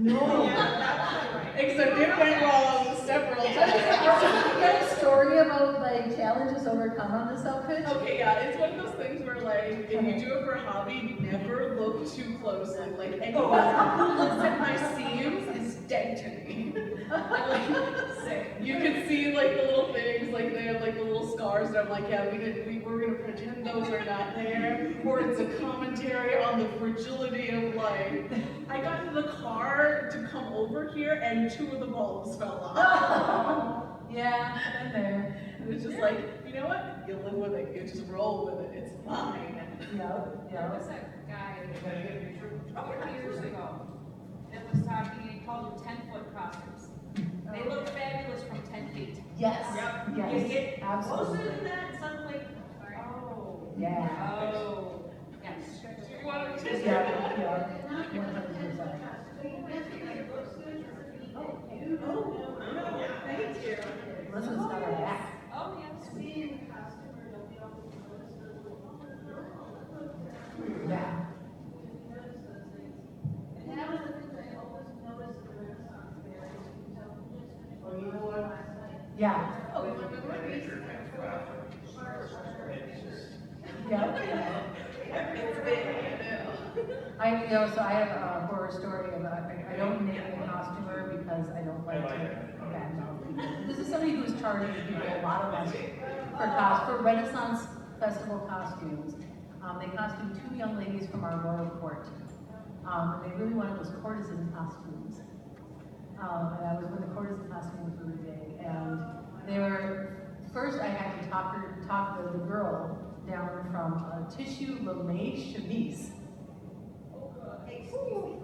No. Except it went wrong several times. You got a story about like challenges overcome on this outfit? Okay, yeah, it's one of those things where like, if you do it for a hobby, never look too closely. Like, anyone who looks at my seams is dead to me. You can see like the little things, like they have like the little scars, and I'm like, yeah, we're gonna pretend those are not there, or it's a commentary on the fragility of life. I got into the car to come over here, and 2 of the bulbs fell off. Yeah, been there. And it's just like, you know what? You live with it. You just roll with it. It's fine. There was a guy a few years ago that was talking, he called them 10-foot costumes. They look fabulous from 10 feet. Yes. Yep. Yes. You get Absolutely. closer than that, suddenly, Oh. Yeah. Oh. Yes. You want to Yeah. 100%. Thank you. Melissa's got her back. Oh, yes. Yeah. Yeah. Oh, you want to go Yeah. It's big, I know. So I have a horror story about, I don't name a costumer because I don't like to badmouth people. This is somebody who's charging people a lot of money for Renaissance Festival costumes. They costumed 2 young ladies from our royal court. And they really wanted those courtesan costumes. And I was with the courtesan costume for the day. And they were, first I had to talk the girl down from a tissue lame chemise.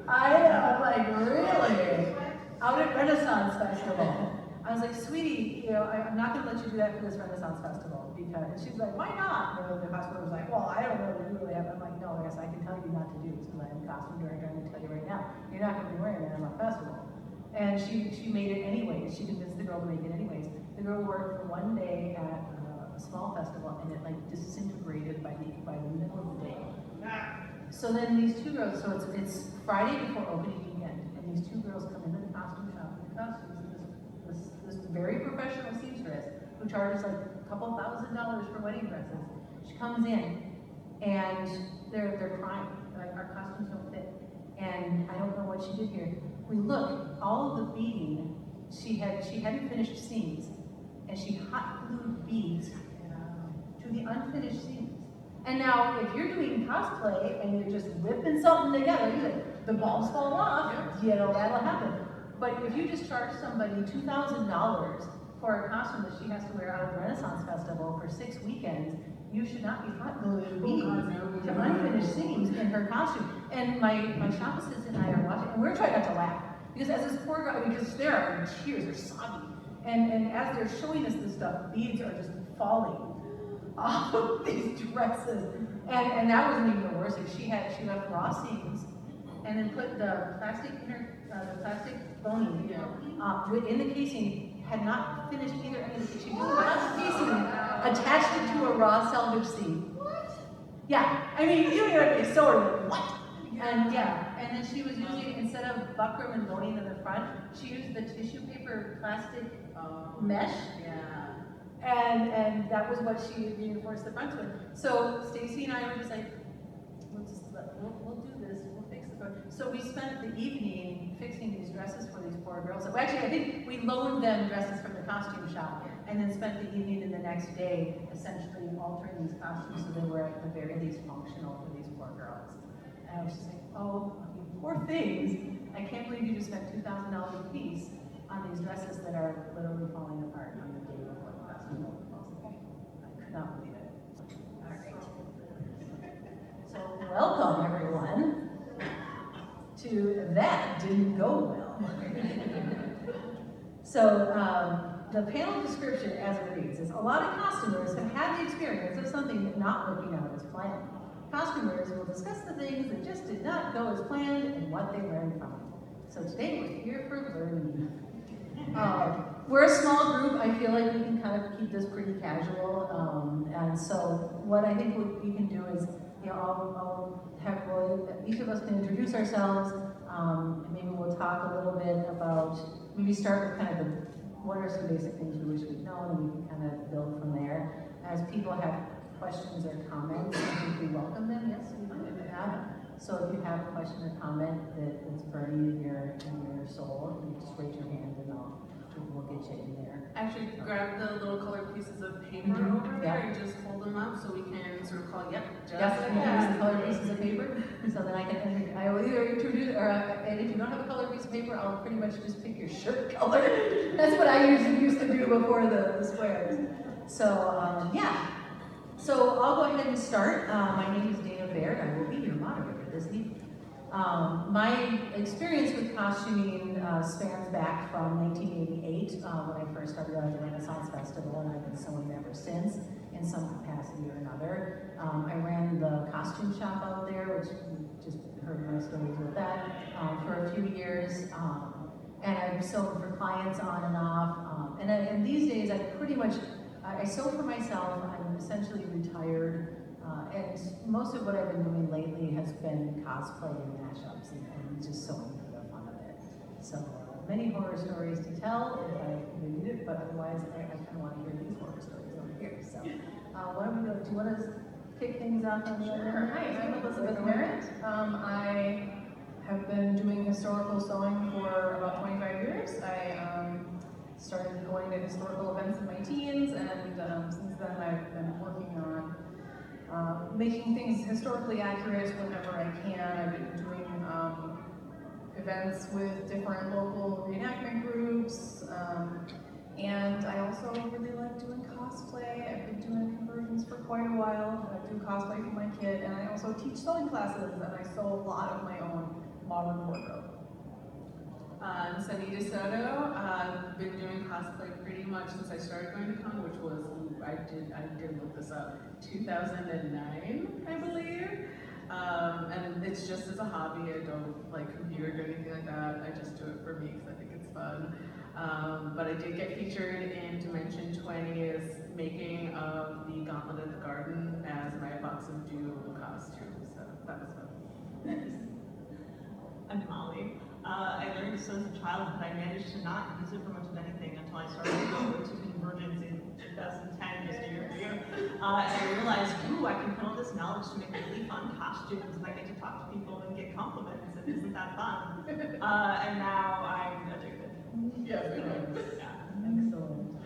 I know, like really? Out at Renaissance Festival. I was like, sweetie, I'm not gonna let you do that for this Renaissance Festival because, and she's like, why not? The costumer was like, well, I don't know what you really have. I'm like, no, yes, I can tell you not to do this because I'm a costume director. I'm gonna tell you right now, you're not gonna be wearing it on a festival. And she made it anyways. She convinced the girl to make it anyways. The girl worked for 1 day at a small festival, and it like disintegrated by the middle of the day. So then these 2 girls, so it's Friday before opening weekend, and these 2 girls come into the costume shop in costumes. This very professional seamstress who charges like a couple $1,000s for wedding dresses. She comes in, and they're crying. Like, our costumes don't fit, and I don't know what she did here. We look, all of the beading, she hadn't finished seams, and she hot glued beads to the unfinished seams. And now, if you're doing cosplay and you're just whipping something together, the balls fall off, that'll happen. But if you just charge somebody $2,000 for a costume that she has to wear out at Renaissance Festival for 6 weekends, you should not be hot gluing beads to unfinished seams in her costume. And my shop assistant and I are watching, and we're trying not to laugh. Because as this poor girl, because there are tears, they're sobbing. And as they're showing us this stuff, beads are just falling off of these dresses. And that wasn't even the worst. She left raw seams and then put the plastic boning in the casing, had not finished either end of the casing. She just put the casing, attached it to a raw salvage seam. What? Yeah, I mean, you don't even have to be sewing, what? And and then she was using, instead of buckram and boning in the front, she used the tissue paper plastic mesh. Yeah. And that was what she reinforced the front with. So Stacy and I were just like, we'll do this, we'll fix the front. So we spent the evening fixing these dresses for these poor girls. So actually, I think we loaned them dresses from the costume shop, and then spent the evening and the next day essentially altering these costumes so they were at the very least functional for these poor girls. And I was just like, oh, you poor things. I can't believe you just spent $2,000 a piece on these dresses that are literally falling apart on the day before the festival. I could not believe it. All right. So welcome everyone to That Didn't Go Well. So the panel description as it reads is, a lot of costumers have had the experience of something not working out as planned. Costumers will discuss the things that just did not go as planned and what they learned from it. So today we're here for learning. We're a small group. I feel like we can kind of keep this pretty casual. And so what I think we can do is, I'll have Roy, each of us can introduce ourselves, Maybe we'll talk a little bit about, maybe start with kind of what are some basic things we wish we'd known, and we can kind of build from there. As people have questions or comments, I think we welcome them. Yes, we do have. So if you have a question or comment that's burning in your soul, you just raise your hand and we'll get you in there. Actually, grab the little colored pieces of paper over there and just hold them up so we can sort of call, yep, just Yes, like we use that. the colored pieces of paper, so then I will either introduce, or and if you don't have a colored piece of paper, I'll pretty much just pick your shirt color. That's what I usually used to do before the squares. So, yeah. So I'll go ahead and start. My name is Baird. I will be your moderator this evening. My experience with costuming spans back from 1988 when I first started out at the Renaissance Festival, and I've been sewing ever since in some capacity or another. I ran the costume shop out there, which you just heard my stories with that, for a few years. And I've sewn for clients on and off. And these days I pretty much, I sew for myself. I'm essentially retired. And most of what I've been doing lately has been cosplay and mashups and just sewing for the fun of it. So many horror stories to tell if I need it, but otherwise I kind of want to hear these horror stories over here. So what do we do? Do you want to kick things off on the other end? Hi, I'm Elizabeth Merritt. I have been doing historical sewing for about 25 years. I started going to historical events in my teens, and since then I've been working on making things historically accurate whenever I can. I've been doing events with different local reenactment groups, and I also really like doing cosplay. I've been doing conversions for quite a while. I do cosplay for my kid, and I also teach sewing classes, and I sew a lot of my own modern wardrobe. I'm Sonni Soto. I've been doing cosplay pretty much since I started going to con, which was, I did look this up, 2009, I believe. And it's just as a hobby. I don't like compete or do anything like that. I just do it for me because I think it's fun. But I did get featured in Dimension 20's making of the Gauntlet of the Garden as my Box of Doom costume. So that was fun. I'm Molly. I learned to sew as a child, but I managed to not use it for much of anything until I started to go to CONvergence in 2010, just a year ago. And I realized, ooh, I can put all this knowledge to make really fun costumes, and I get to talk to people and get compliments, and isn't that fun? And now I'm addicted. Yeah. Excellent.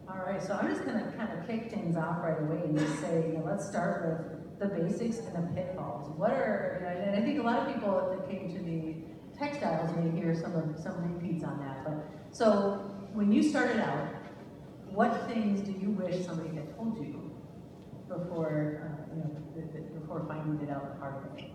All right, so I'm just going to kind of kick things off right away and just say, let's start with the basics and the pitfalls. What are, and I think a lot of people that came to the textiles may hear some repeats on that. But so when you started out, what things do you wish somebody had told you before before finding it out the hard way?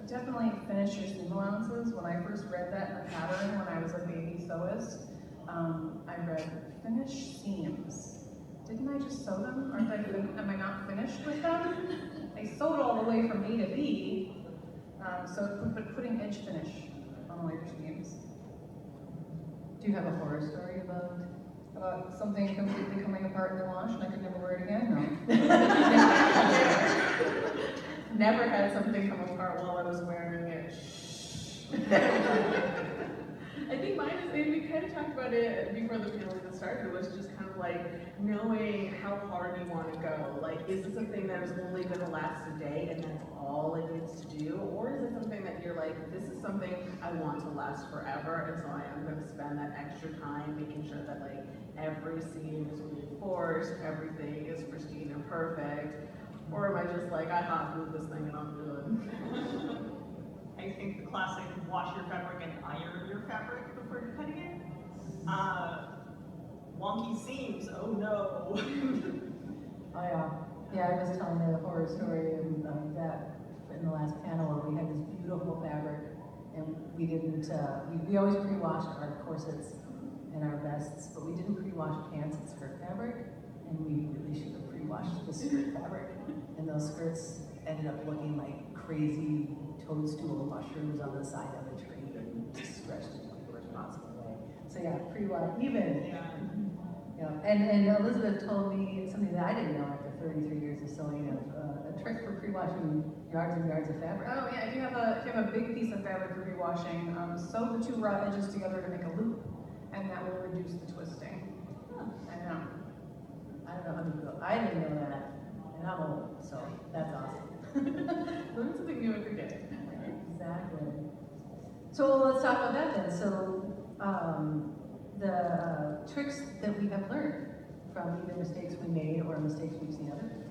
Definitely finish your seam allowances. When I first read that in the pattern when I was a baby sewist, I read finish seams. Didn't I just sew them? Am I not finished with them? I sewed all the way from A to B. So putting edge finish on all your seams. Do you have a horror story about? Something completely coming apart in the wash and I could never wear it again? No. Never had something come apart while I was wearing it. I think mine is, and we kind of talked about it before the panel even started, it was just kind of like knowing how hard you want to go. Like, is it something that is only going to last a day and that's all it needs to do? Or is it something that you're like, this is something I want to last forever, and so I am going to spend that extra time making sure that like every seam is reinforced, everything is pristine and perfect? Or am I just like, I hot glue this thing and I'm good? I think the classic wash your fabric and iron your fabric before you're cutting it. Wonky seams, oh no. Yeah, I was telling a horror story of that in the last panel where we had this beautiful fabric and we didn't, we always pre-washed our corsets and our vests, but we didn't pre-wash pants and skirt fabric, and we really should have pre-washed the skirt fabric. And those skirts ended up looking like crazy toadstool mushrooms on the side of a tree and just stretched in the worst possible way. So yeah, pre-wash, even Yeah, and Elizabeth told me something that I didn't know after 33 years of sewing, a trick for pre-washing yards and yards of fabric. Oh yeah, if you have a big piece of fabric for pre-washing, sew the two raw edges together to make a loop, and that will reduce the twisting. I know. I don't know how to do it. I didn't know that, and I'm old, so that's awesome. Learn something new every day. Exactly. So let's talk about that then. So the tricks that we have learned from either mistakes we made or mistakes we've seen others.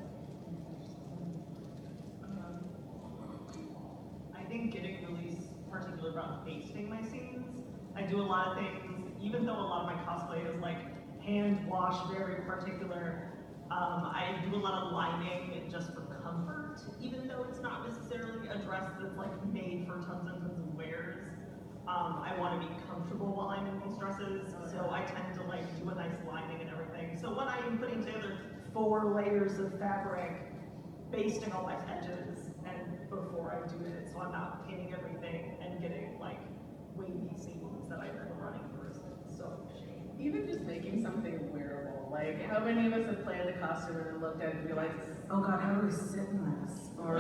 I think getting really particular about pasting my scenes. I do a lot of things, even though a lot of my cosplay is like hand wash, very particular. I do a lot of lining just for comfort, even though it's not necessarily a dress that's like made for tons and tons of wears. I want to be comfortable while I'm in these dresses, so I tend to like do a nice lining and everything. So when I'm putting together 4 layers of fabric, basting all my edges, and before I do it, so I'm not painting everything and getting like wavy seams that I've been running through. So Even just making something wearable, like how many of us have planned a costume and then looked at it and realized, oh God, how do we sit in this? Or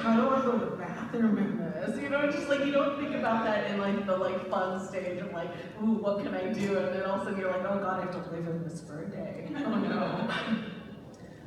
how do I go to the bathroom in this? You know, just like you don't think about that in like the fun stage of like, ooh, what can I do? And then all of a sudden you're like, oh God, I have to live in this for a day. Oh no.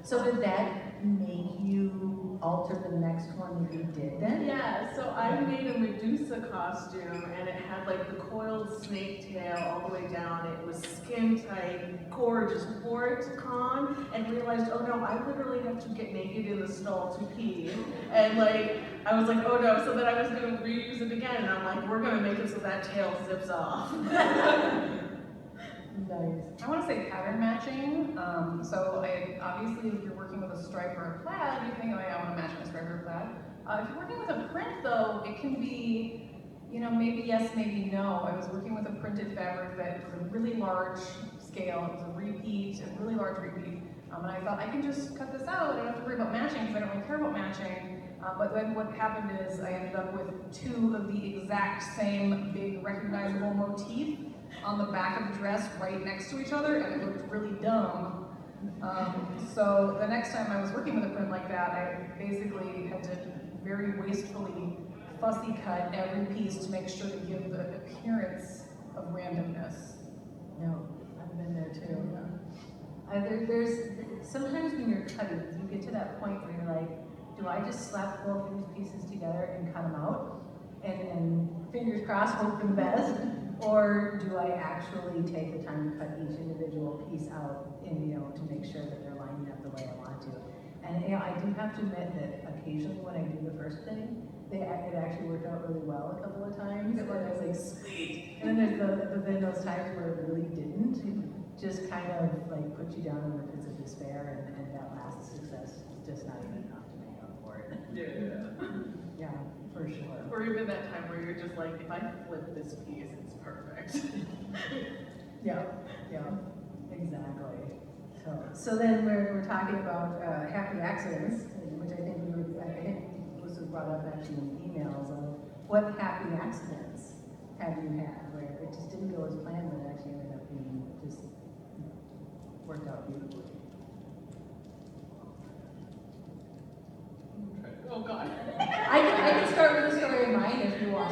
So did that make you alter the next one that you did then? Yeah, so I made a Medusa costume and it had like the coiled snake tail all the way down. It was skin tight, gorgeous. Wore it to con and realized, oh no, I literally have to get naked in the stall to pee. And like, I was like, oh no. So then I was gonna reuse it again and I'm like, we're gonna make it so that tail zips off. Nice. I want to say pattern matching. So obviously, if you're working with a stripe or a plaid, you think, oh yeah, I want to match my stripe or plaid. If you're working with a print, though, it can be, you know, maybe yes, maybe no. I was working with a printed fabric that was a really large scale. It was a repeat, a really large repeat. And I thought, I can just cut this out. I don't have to worry about matching because I don't really care about matching. But then what happened is I ended up with 2 of the exact same big recognizable motif on the back of the dress right next to each other, and it looked really dumb. So the next time I was working with a print like that, I basically had to very wastefully fussy cut every piece to make sure to give the appearance of randomness. No, I've been there too. There's sometimes when you're cutting, you get to that point where you're like, do I just slap both of these pieces together and cut them out? And fingers crossed, hope for the best? Or do I actually take the time to cut each individual piece out and, you know, to make sure that they're lining up the way I want to? And, you know, I do have to admit that occasionally when I do the first thing, it actually worked out really well a couple of times. And I was like, sweet. And then there's those times where it really didn't. Just kind of like put you down in the pits of despair, and that last success is just not even enough to make up for it. Yeah. Yeah, for sure. Or even that time where you're just like, if I flip this piece, it's perfect. Yeah, exactly. So then we're talking about happy accidents, which I think this was brought up actually in emails of what happy accidents have you had where it just didn't go as planned, but it actually ended up being just worked out beautifully. Oh God. I can start with a story of mine if you want.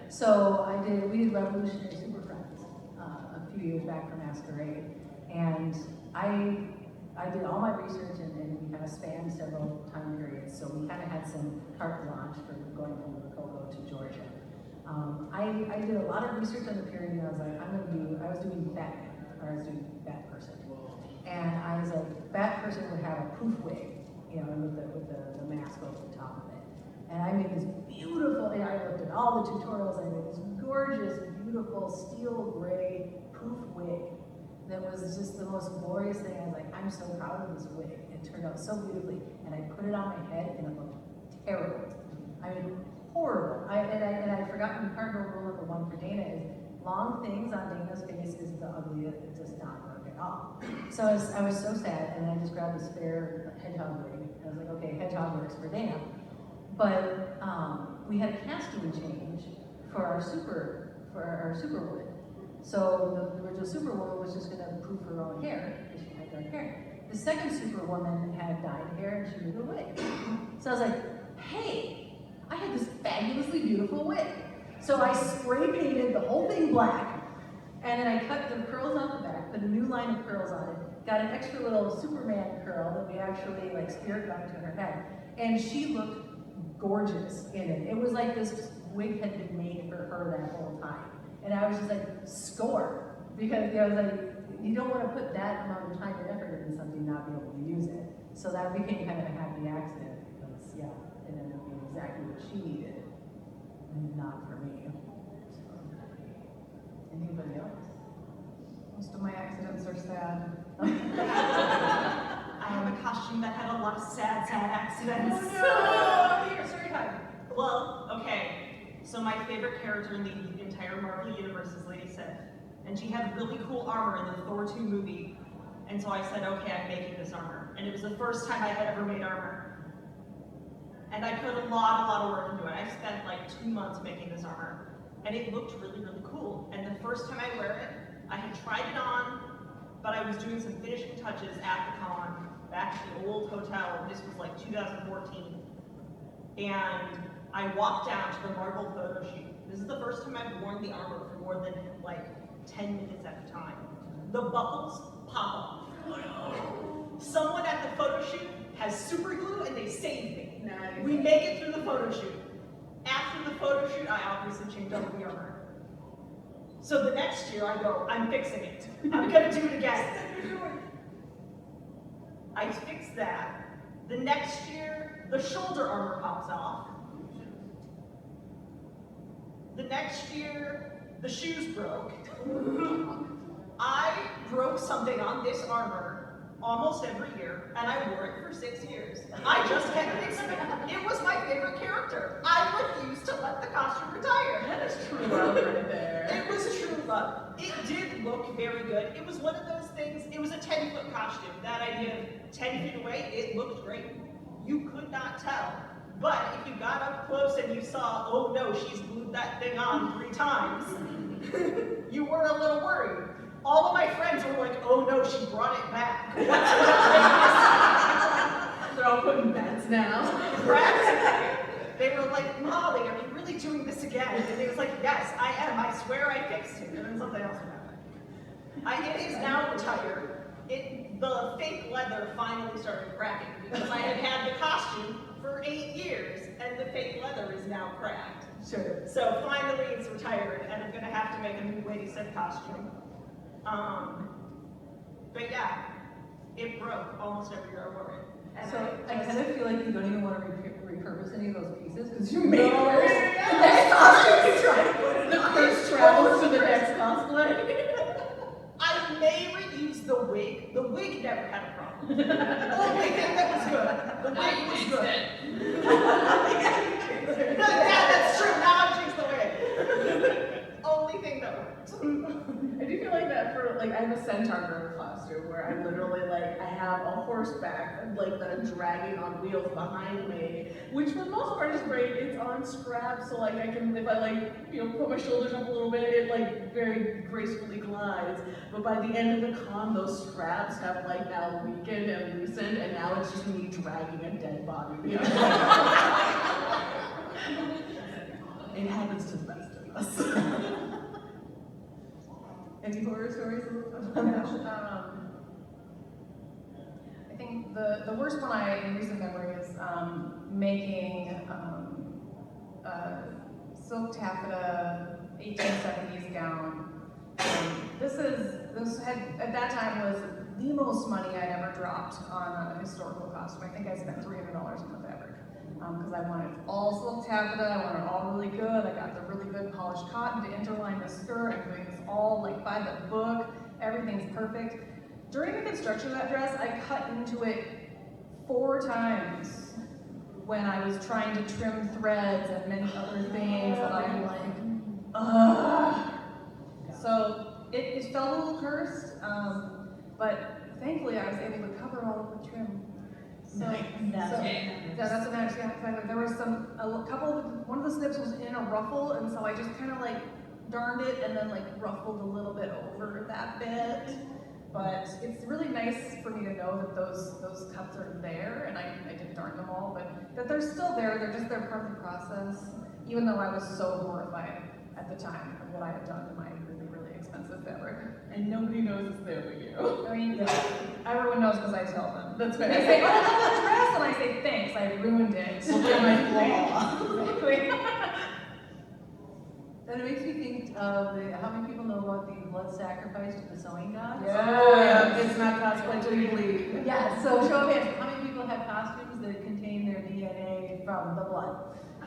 So we did Revolutionary Super Friends a few years back for Masquerade, and I did all my research and we kind of spanned several time periods, so we kind of had some carte blanche for going from Cocoa to Georgia. I did a lot of research on the period, and I was like, I was doing Batman, or I was doing Bat Person, and I was like, Bat Person would have a poof wig, you know, with the mask over the top of it. And I made this beautiful, and I looked at all the tutorials, I made this gorgeous, beautiful steel gray poof wig that was just the most glorious thing. I was like, I'm so proud of this wig. It turned out so beautifully. And I put it on my head and it looked terrible. I mean, horrible. And I'd forgotten cardinal rule number 1 for Dana is long things on Dana's face is the ugliest. It does not work at all. So I was so sad, and I just grabbed a spare hedgehog wig. I was like, okay, hedgehog works for Dana. But we had a casting change for our super wood. So the original Superwoman was just gonna poof her own hair, because she had dark hair. The second Superwoman had dyed hair and she needed a wig. So I was like, hey, I had this fabulously beautiful wig. So I spray painted the whole thing black, and then I cut the curls on the back, put a new line of curls on it, got an extra little Superman curl that we actually like spirit got to her head. And she looked gorgeous in it. It was like this wig had been made for her that whole time. And I was just like, score. Because I was like, you don't want to put that amount of time and effort into something, not be able to use it. So that became kind of a happy accident, because yeah, it ended up being exactly what she needed, and not for me. Anybody else? Most of my accidents are sad. I have a costume that had a lot of sad accidents. Oh no! Here, story time. Well, okay. So my favorite character in the entire Marvel universe is Lady Sif. And she had really cool armor in the Thor 2 movie. And so I said, okay, I'm making this armor. And it was the first time I had ever made armor. And I put a lot of work into it. I spent like 2 months making this armor. And it looked really, really cool. And the first time I wear it, I had tried it on, but I was doing some finishing touches at the con, back at the old hotel. This was like 2014. And I walked down to the Marvel photo shoot. This is the first time I've worn the armor for more than like 10 minutes at a time. The buckles pop off. Someone at the photo shoot has super glue and they saved me. Nice. We make it through the photo shoot. After the photo shoot, I obviously changed over the armor. So the next year I go, I'm fixing it. I'm gonna do it again. I fix that. The next year, the shoulder armor pops off. The next year, the shoes broke. I broke something on this armor almost every year, and I wore it for 6 years. I just kept fixing it. It was my favorite character. I refused to let the costume retire. That is true love right there. It was true love. It did look very good. It was one of those things, it was a 10-foot costume. That idea of 10 feet away, it looked great. You could not tell. But if you got up close and you saw, oh no, she's glued that thing on 3 times, you were a little worried. All of my friends were like, oh no, she brought it back. They're all putting bets now. Correct? They were like, Molly, are you really doing this again? And it was like, yes, I am. I swear I fixed it. And then something else happened. It is now retired. The fake leather finally started cracking because I had had the costume for 8 years and the fake leather is now cracked. Sure. So finally it's retired and I'm going to have to make a new Lady Sif costume. But yeah, it broke almost every year I wore it. And So I just- kind of feel like you don't even want to repurpose any of those pieces because you made No. yours. The next costume you try to put it The on. curse travels to the next cosplay. I may reuse the wig. The wig never had a problem. The only thing that was good. The wig was good. Yeah, that's true. Now I've changed the wig. Only thing that worked. I do feel like that for, like, I have a centaur girl costume where I literally, like, I have a horseback, like, that I'm dragging on wheels behind me, which for the most part is great. It's on straps, so, like, I can, if I, like, put my shoulders up a little bit, it, like, very gracefully glides. But by the end of the con, those straps have, like, now weakened and loosened, and now it's just me dragging a dead body behind me. It happens to the best of us. Any horror stories? I think the worst one in recent memory is making a silk taffeta 1870s gown. This had at that time was the most money I'd ever dropped on a historical costume. I think I spent $300 on the fabric because I wanted all silk taffeta. I wanted it all really good. I got the really good polished cotton to interline the skirt. I'm doing this all like by the book. Everything's perfect. During the construction of that dress, I cut into it 4 times when I was trying to trim threads and many other things that I'm like, ugh. So it felt a little cursed, but thankfully I was able to cover all of the trim. So, that's what matters. Yeah, exactly. There was one of the snips was in a ruffle, and so I just kind of like darned it and then like ruffled a little bit over that bit. But it's really nice for me to know that those cuts are there, and I didn't darn them all, but that they're still there. They're part of the process. Even though I was so horrified at the time of what I had done to my really, really expensive fabric. And nobody knows it's there but you. I mean, everyone knows because I tell them. That's They fair. say, "Oh, I love the dress," and I say, "Thanks, I ruined it." Look at my flaw. Exactly. And it makes me think of how many people know about the blood sacrifice to the sewing gods? Yeah, it's not cosplay till you bleed. Yeah, so show of hands, how many people have costumes that contain their DNA from the blood?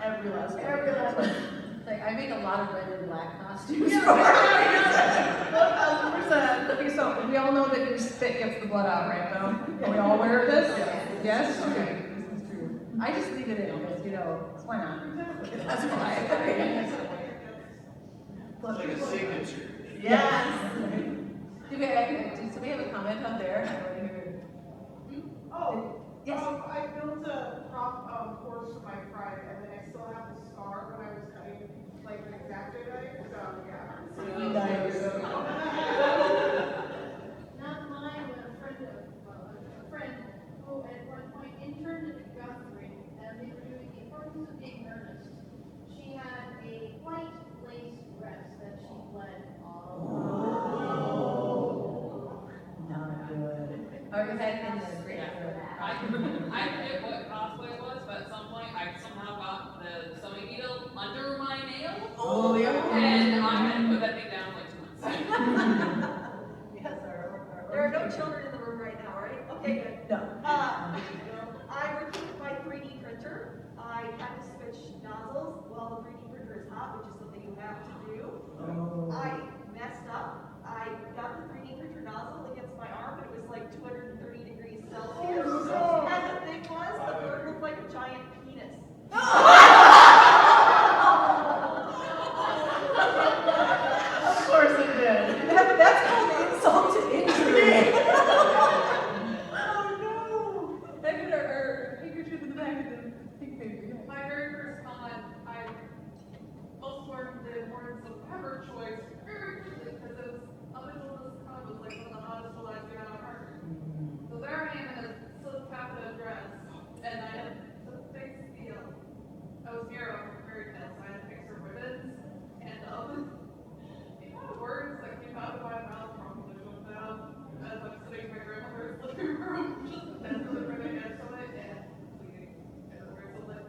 Every last one. Every last one. Like, I make a lot of red and black costumes. 1000%. Okay, so we all know that your spit gets the blood out, right, though? Are we all aware of this? Yes? Okay. This is true. I just leave it in because, why not? That's why. It's like a signature. Yes. Do we have a comment out there? I want to hear. Oh, Yes. I built a prop course for my friend, and then I still have the scar when I was cutting, like an exacto knife. So yeah. Not mine, but a friend who at one point interned at the Guthrie, and they were doing the importance of being earnest. She had a white lace dress that she bled all over. Not good. Oh, is that in the great? I forget what cosplay it was, but at some point I somehow got the sewing needle under my nail. Oh, yeah. And I had to put that thing down like 2 months. Yes, There are no children in the room right now, right? Okay, good. No. I worked with my 3D printer. I had to switch nozzles while the 3D printer is hot, which is something you have to do. Oh. I messed up. I got the 3D printer nozzle against my arm, and it was like 230 degrees Celsius. Oh. And the thing was, the bird looked like a giant penis. Of course it did. That's called insult to injury. Oh no! I put our handkerchief in the back of the pink paper. My very first con, I most learned the importance of cover choice very quickly because it was up until this con was like one of the hottest flags you had on her. So there I am in a silk taffeta dress, and I had to fix the I was near a Merritt, so I had to fix her ribbons, and the amount of words that came out of my mouth from the show now as I'm sitting in my grandmother's living room, just the best of the ribbon edge of it, and bleeding everywhere. So like,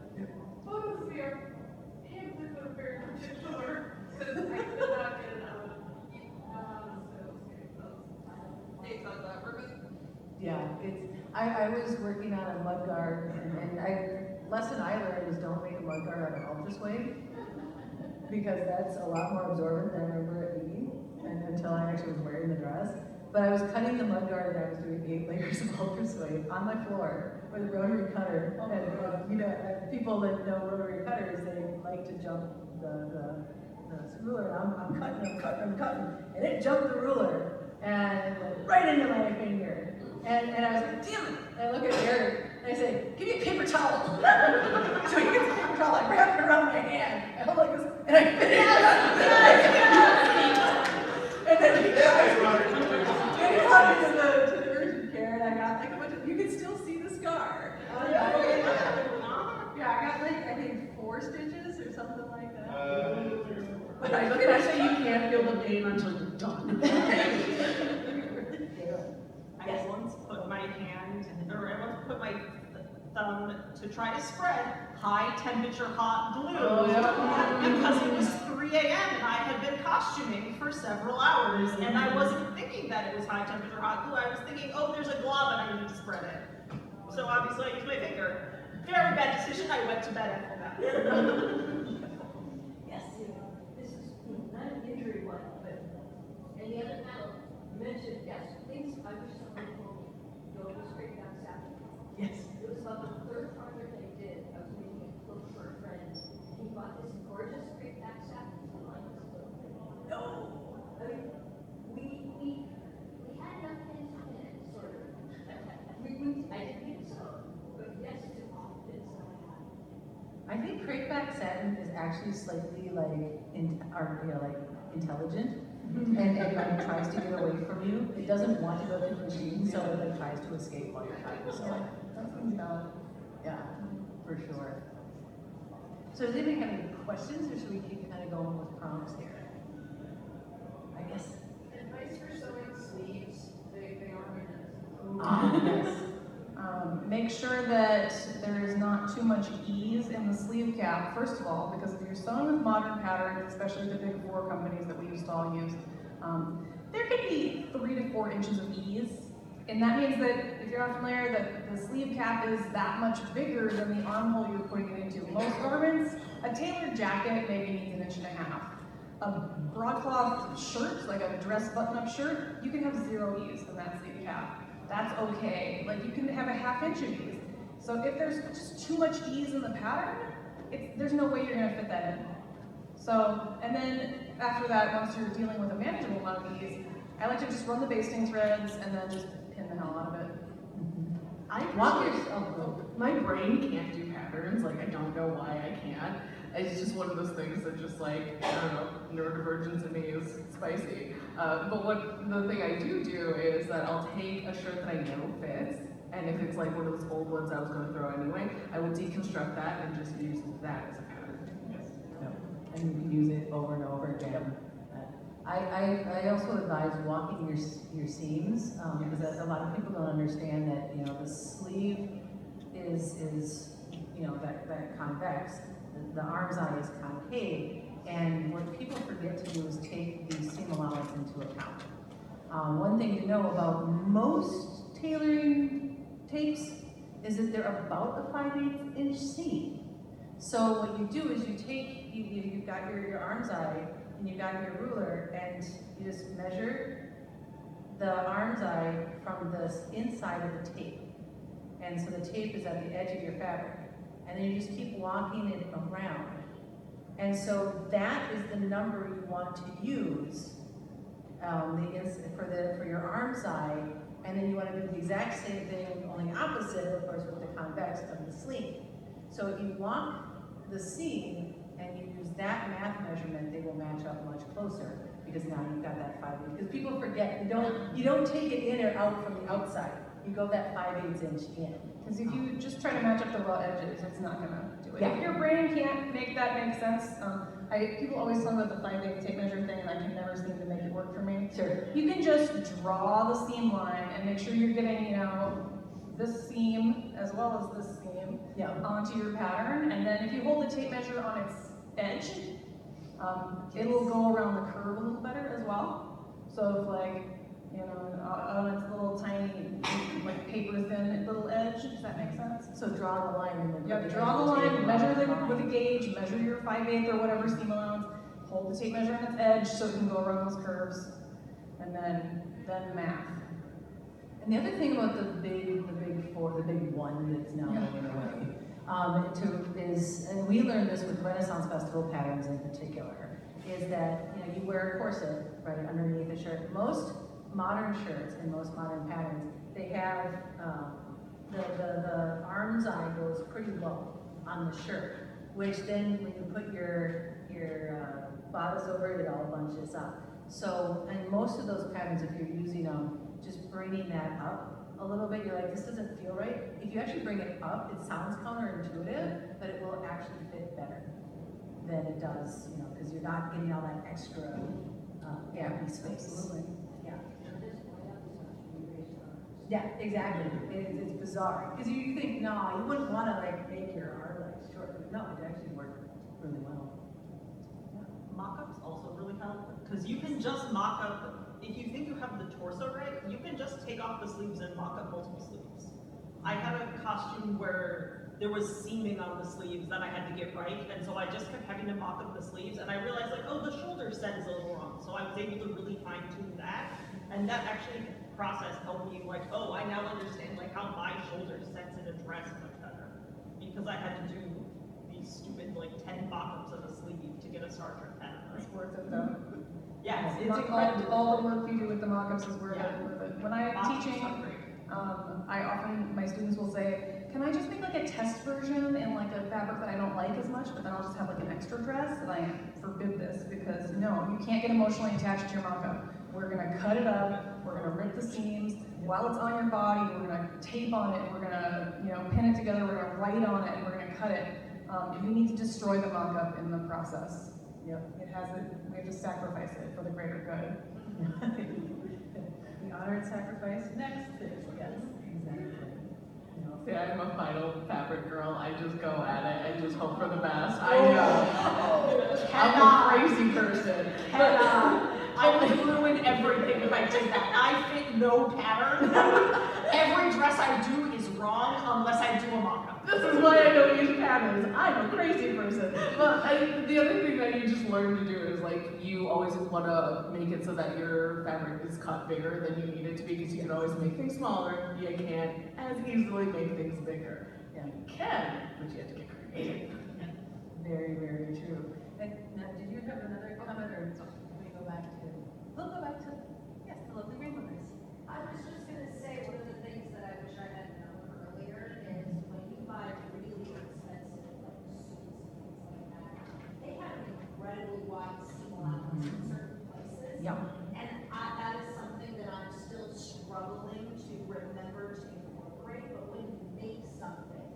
photosphere, and this is very particular, because I could not get it out of Hey, so that ribbon. Yeah, I was working on a mud guard, and lesson I learned is don't make a mud guard out of ultra suede, because that's a lot more absorbent than I remember it being, and until I actually was wearing the dress. But I was cutting the mud guard and I was doing 8 layers of ultra suede on my floor with a rotary cutter. And people that know rotary cutters, they like to jump the ruler. I'm cutting, and it jumped the ruler and went right into my finger. And I was like, damn it! And I look at Baird and I say, give me a paper towel. So he gets a paper towel, I wrap it around my hand. I hold like this, and I finish it. And then he brought me to the urgent care, and I got like a bunch of, you can still see the scar. Yeah, I got like, I think 4 stitches or something like that. But I look at it, Actually, you can't feel the pain until you're done. I once put my thumb to try to spread high temperature hot glue because it was 3 a.m. and I had been costuming for several hours and I wasn't thinking that it was high temperature hot glue. I was thinking, oh, there's a glob and I need to spread it. So obviously I used my finger. Very bad decision. I went to bed after that. Yes, this is not an injury one, but any other panel mentioned, yes, things I wish someone told me, go to straight down south. yes. It was about the 3rd project I did. I was making a cloak for a friend. He bought this gorgeous straight back satin. No. I mean, we had enough things in it, sort of. I didn't think so, but yes, to all bits that I had. I think crepe back satin is actually slightly like in our, like intelligent and like tries to get away from you. It doesn't want to go to the machine, so it like tries to escape while you're trying to sew. That seems valid. Yeah, for sure. So does anybody have any questions, or should we keep kind of going with prompts here? I guess. Advice for sewing sleeves, they are minutes. Yes. Make sure that there is not too much ease in the sleeve cap, first of all, because if you're sewing with modern patterns, especially the big four companies that we used to all use, there could be 3 to 4 inches of ease. And that means that, if you're not familiar, that the sleeve cap is that much bigger than the armhole you're putting it into. Most garments, a tailored jacket maybe needs 1.5 inches. A broadcloth shirt, like a dress button-up shirt, you can have 0 ease in that sleeve cap. That's okay. Like, you can have a 1/2 inch of ease. So if there's just too much ease in the pattern, there's no way you're gonna fit that in. So, and then after that, once you're dealing with a manageable amount of ease, I like to just run the basting threads and then just pin the hell out of it. My brain can't do patterns, like I don't know why I can't. It's just one of those things that just like, I don't know, neurodivergence in me is spicy. But what the thing I do is that I'll take a shirt that I know fits, and if it's like one of those old ones I was gonna throw anyway, I will deconstruct that and just use that as a pattern. Yes. And you can use it over and over again. I also advise walking your seams, because a lot of people don't understand that, you know, the sleeve is you know, that convex, the arm's eye is concave, and what people forget to do is take the seam allowance into account. One thing to know about most tailoring tapes is that they're about a 5/8 inch seam. So what you do is you take, you've got your arm's eye, and you got your ruler, and you just measure the arm's eye from the inside of the tape. And so the tape is at the edge of your fabric. And then you just keep walking it around. And so that is the number you want to use for your arm's eye. And then you want to do the exact same thing, only opposite, of course, with the convex of the sleeve. So if you walk the seam and you use that math measurement, they will match up much closer, because now you've got that 5/8. Because people forget, you don't take it in or out from the outside. You go that 5/8 inch in. Because if you just try to match up the raw edges, it's not gonna do it. Yeah. If your brain can't make that make sense, people always tell me about the 5/8 tape measure thing, and I can never seem to make it work for me. Sure. You can just draw the seam line and make sure you're getting, you know, this seam as well as this seam onto your pattern. And then if you hold the tape measure on its edge, it'll go around the curve a little better as well. So if like, you know, on its little tiny, like paper thin little edge, does that make sense? So draw the line. And Yep, draw the line, measure with a gauge, measure your 5/8 or whatever seam allowance, hold the tape measure on its edge so it can go around those curves, and then math. And the other thing about the big four, the big one that's now going away, is, and we learned this with Renaissance Festival patterns in particular, is that, you know, you wear a corset right underneath the shirt. Most modern shirts and most modern patterns, they have the arm's eye goes pretty low on the shirt, which then when you put your bodice over it, it all bunches up. So in most of those patterns, if you're using them, just bringing that up a little bit, you're like, this doesn't feel right. If you actually bring it up, it sounds counterintuitive, but it will actually fit better than it does, you know, because you're not getting all that extra empty space. Absolutely. Yeah, exactly. It's bizarre, because you think, no, you wouldn't want to like make your arm like short, but no, it actually worked really well. Mock-ups also really help, because you can just mock up, if you think you have the torso right, you can just take off the sleeves and mock up multiple sleeves. I had a costume where there was seaming on the sleeves that I had to get right, and so I just kept having to mock up the sleeves, and I realized like, oh, the shoulder set is a little wrong, so I was able to really fine tune that, and that actually process helped me like, oh, I now understand like how my shoulder sets in a dress much better, because I had to do these stupid like 10 mock-ups of a sleeve to get a Star Trek pattern. It's worth it though. Yes, it's All incredible. the work you do with the mock-ups is worth it. When I'm Mock-ups teaching, are great. My students will say, can I just make like a test version in like a fabric that I don't like as much, but then I'll just have like an extra dress? And I forbid this because no, you can't get emotionally attached to your mock-up. We're gonna cut it up, we're gonna rip the seams. While it's on your body, we're gonna tape on it, we're gonna pin it together, we're gonna write on it, and we're gonna cut it. You need to destroy the mock-up in the process. Yep, we have to sacrifice it for the greater good. The honored sacrifice next thing, yes, exactly. Yeah, I'm a final fabric girl. I just go at it and just hope for the best. I know. I'm a crazy person. I would ruin everything if I did that. I fit no pattern. Every dress I do is wrong unless I do a mock-up. This is why I don't use patterns. I'm a crazy person. But the other thing that you just learn to do is like you always want to make it so that your fabric is cut bigger than you need it to be, because you can always make things smaller. You can't as easily make things bigger. Yeah. You can, but you have to get creative. Very, very true. And now, did you have another comment, or can we go back to? We'll go back to, yes, the lovely grandmothers. I was just gonna say, one of the things that I wish I had known earlier is when you buy really expensive like suits and things like that, they have an incredibly wide seam allowance in certain places. Yeah. And that is something that I'm still struggling to remember to incorporate, but when you make something,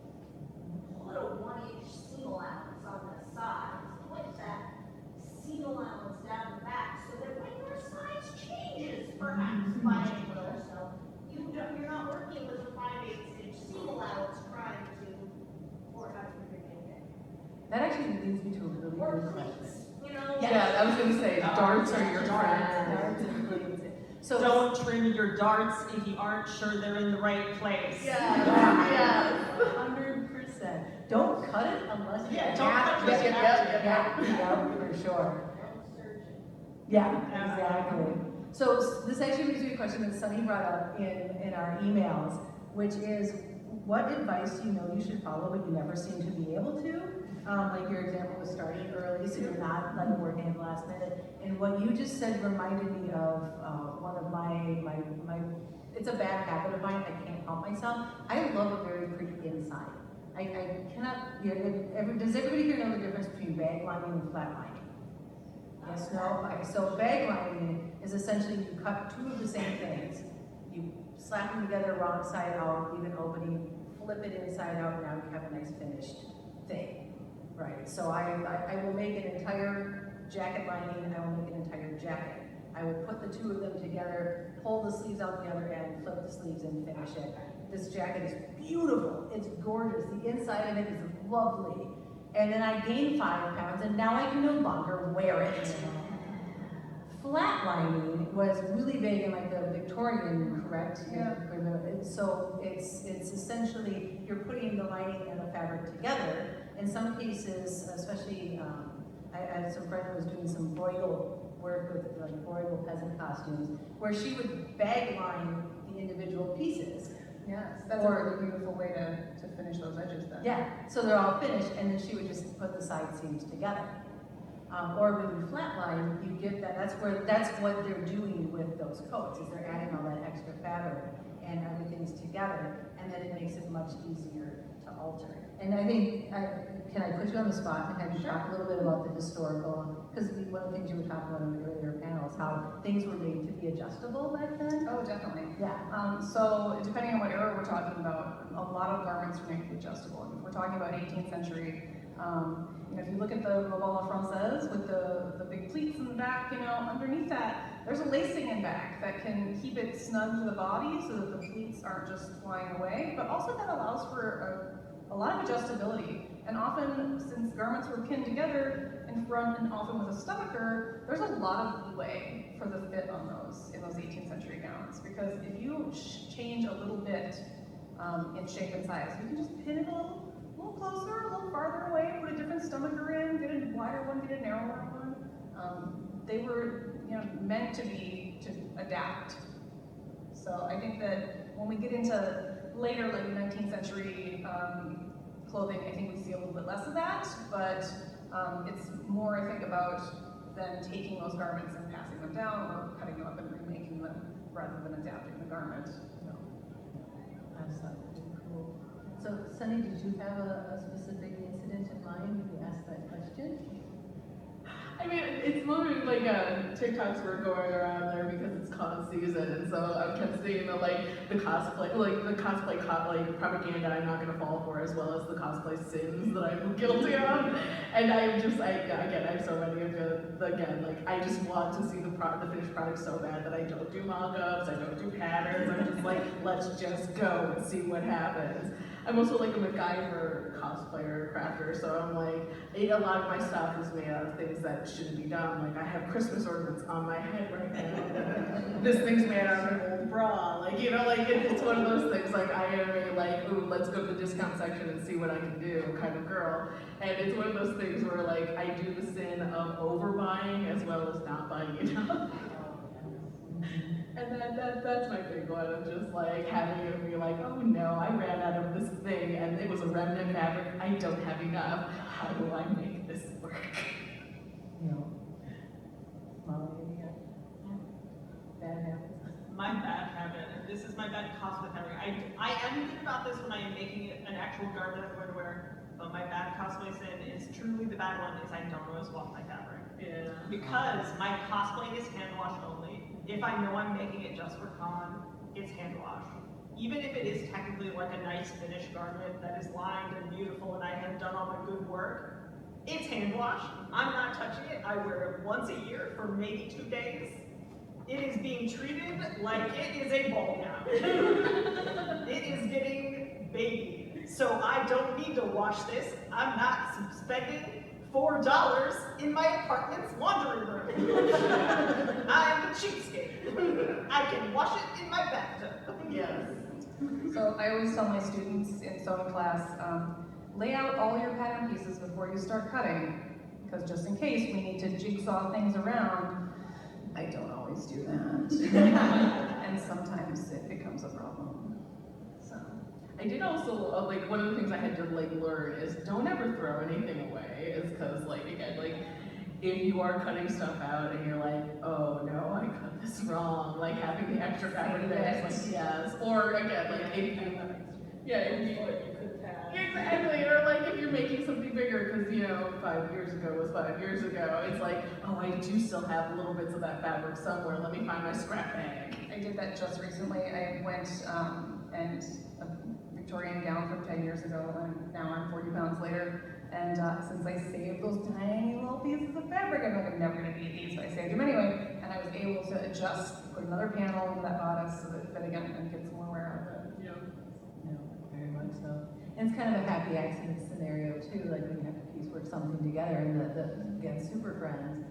put a 1-inch seam allowance on the sides, put that seam allowance down the back, so that when your size changes, perhaps by an inch or so, you're not working with a 5/8 inch seam allowance trying to, or how to make it. That actually leads me to a really Or good pleats, question. you know? Yeah, I was gonna say darts are your friend. Darts and pleats. So Don't trim your darts if you aren't sure they're in the right place. Yeah. 100%. Don't cut it unless you Yeah, have don't cut it unless you have to. Yeah, for sure. Yeah, exactly. So this actually brings me to a question that Sonni brought up in our emails, which is, what advice do you know you should follow but you never seem to be able to? Like your example was starting early, so you're not like working at the last minute. And what you just said reminded me of one of my, it's a bad habit of mine, I can't help myself. I love a very pretty inside. I cannot, does everybody here know the difference between bag lining and flat lining? Yes, no? Okay, so bag lining is essentially you cut two of the same things. You slap them together wrong side out, leave an opening, flip it inside out, and now you have a nice finished thing. Right, so I will make an entire jacket lining, and I will make an entire jacket. I will put the two of them together, pull the sleeves out the other end, flip the sleeves and finish it. This jacket is beautiful, it's gorgeous, the inside of it is lovely. And then I gained 5 pounds, and now I can no longer wear it. Flat lining was really big in like the Victorian, correct? Yeah. So it's essentially, you're putting the lining and the fabric together. In some cases, especially, I had some friend who was doing some bridal work with like bridal peasant costumes, where she would bag line the individual pieces. Yes, that's a really beautiful way to finish those edges then. Yeah, so they're all finished, and then she would just put the side seams together. Or when you flatline, you get that. That's what they're doing with those coats, is they're adding all that extra fabric and everything's together, and then it makes it much easier to alter. And I think, can I put you on the spot and have you talk a little bit about the historical? Because one of the things you were talking about in the earlier panels, how things were made to be adjustable back then. Oh, definitely. Yeah. So depending on what era we're talking about, a lot of garments were made to be adjustable. And if we're talking about 18th century, if you look at the Robe Francaise with the big pleats in the back, underneath that, there's a lacing in back that can keep it snug to the body so that the pleats aren't just flying away, but also that allows for a lot of adjustability. And often, since garments were pinned together in front and often with a stomacher, there's a lot of leeway for the fit on those in those 18th century gowns. Because if you change a little bit in shape and size, you can just pin it a little closer, a little farther away, put a different stomacher in, get a wider one, get a narrower one. They were meant to adapt. So I think that when we get into later, like 19th century clothing, I think we see a little bit less of that, but it's more, I think, about them taking those garments and passing them down or cutting them up and remaking them rather than adapting the garment. stuff, pretty cool. So, Sonni, did you have a specific incident in mind when you asked that question? I mean, it's literally like TikToks were going around there because it's con season, and so I kept seeing the cosplay propaganda I'm not gonna fall for, as well as the cosplay sins that I'm guilty of. And I'm so many of it. I just want to see the finished product so bad that I don't do mock-ups, I don't do patterns. I'm just like, let's just go and see what happens. I'm also like a MacGyver cosplayer, crafter, so I'm like, a lot of my stuff is made out of things that shouldn't be done. Like I have Christmas ornaments on my head right now. This thing's made out of an old bra. It's one of those things. Like I am a ooh, let's go to the discount section and see what I can do kind of girl. And it's one of those things where I do the sin of overbuying as well as not buying enough. And then that's my big one of just having it be oh no, I ran out of this thing and it was a remnant fabric. I don't have enough. How do I make this work? Molly, bad habits? My bad habit, and this is my bad cosplay fabric. I am thinking about this when I am making it an actual garment I'm going to wear, but my bad cosplay sin is truly the bad one is I don't always wash my fabric. Yeah. Because my cosplay is hand wash only. If I know I'm making it just for con, it's hand wash. Even if it is technically a nice finished garment that is lined and beautiful and I have done all my good work, it's hand wash. I'm not touching it. I wear it once a year for maybe 2 days. It is being treated like it is a ball gown. It is getting baby. So I don't need to wash this. I'm not spending $4 in my apartment's laundry room. I'm a cheapskate. I can wash it in my bathtub. Yes. So I always tell my students in sewing class, lay out all your pattern pieces before you start cutting, because just in case we need to jigsaw things around, I don't always do that. And sometimes it becomes a problem. So I did also, one of the things I had to learn is don't ever throw anything away, is because if you are cutting stuff out and you're oh no, I cut this wrong, having the extra fabric there, yes, or again, if you, exactly, or if you're making something bigger, because 5 years ago was 5 years ago, it's oh, I do still have little bits of that fabric somewhere, let me find my scrap bag. I did that just recently. I went and a Victorian gown from 10 years ago, and now I'm 40 pounds later. And since I saved those tiny little pieces of fabric, I'm never going to need these, so I saved them anyway. And I was able to adjust, put another panel into that bodice so that it fit again and get some more wear out of it. No, very much so. And it's kind of a happy accident scenario too, when you have to piecework something together. And again, super friends,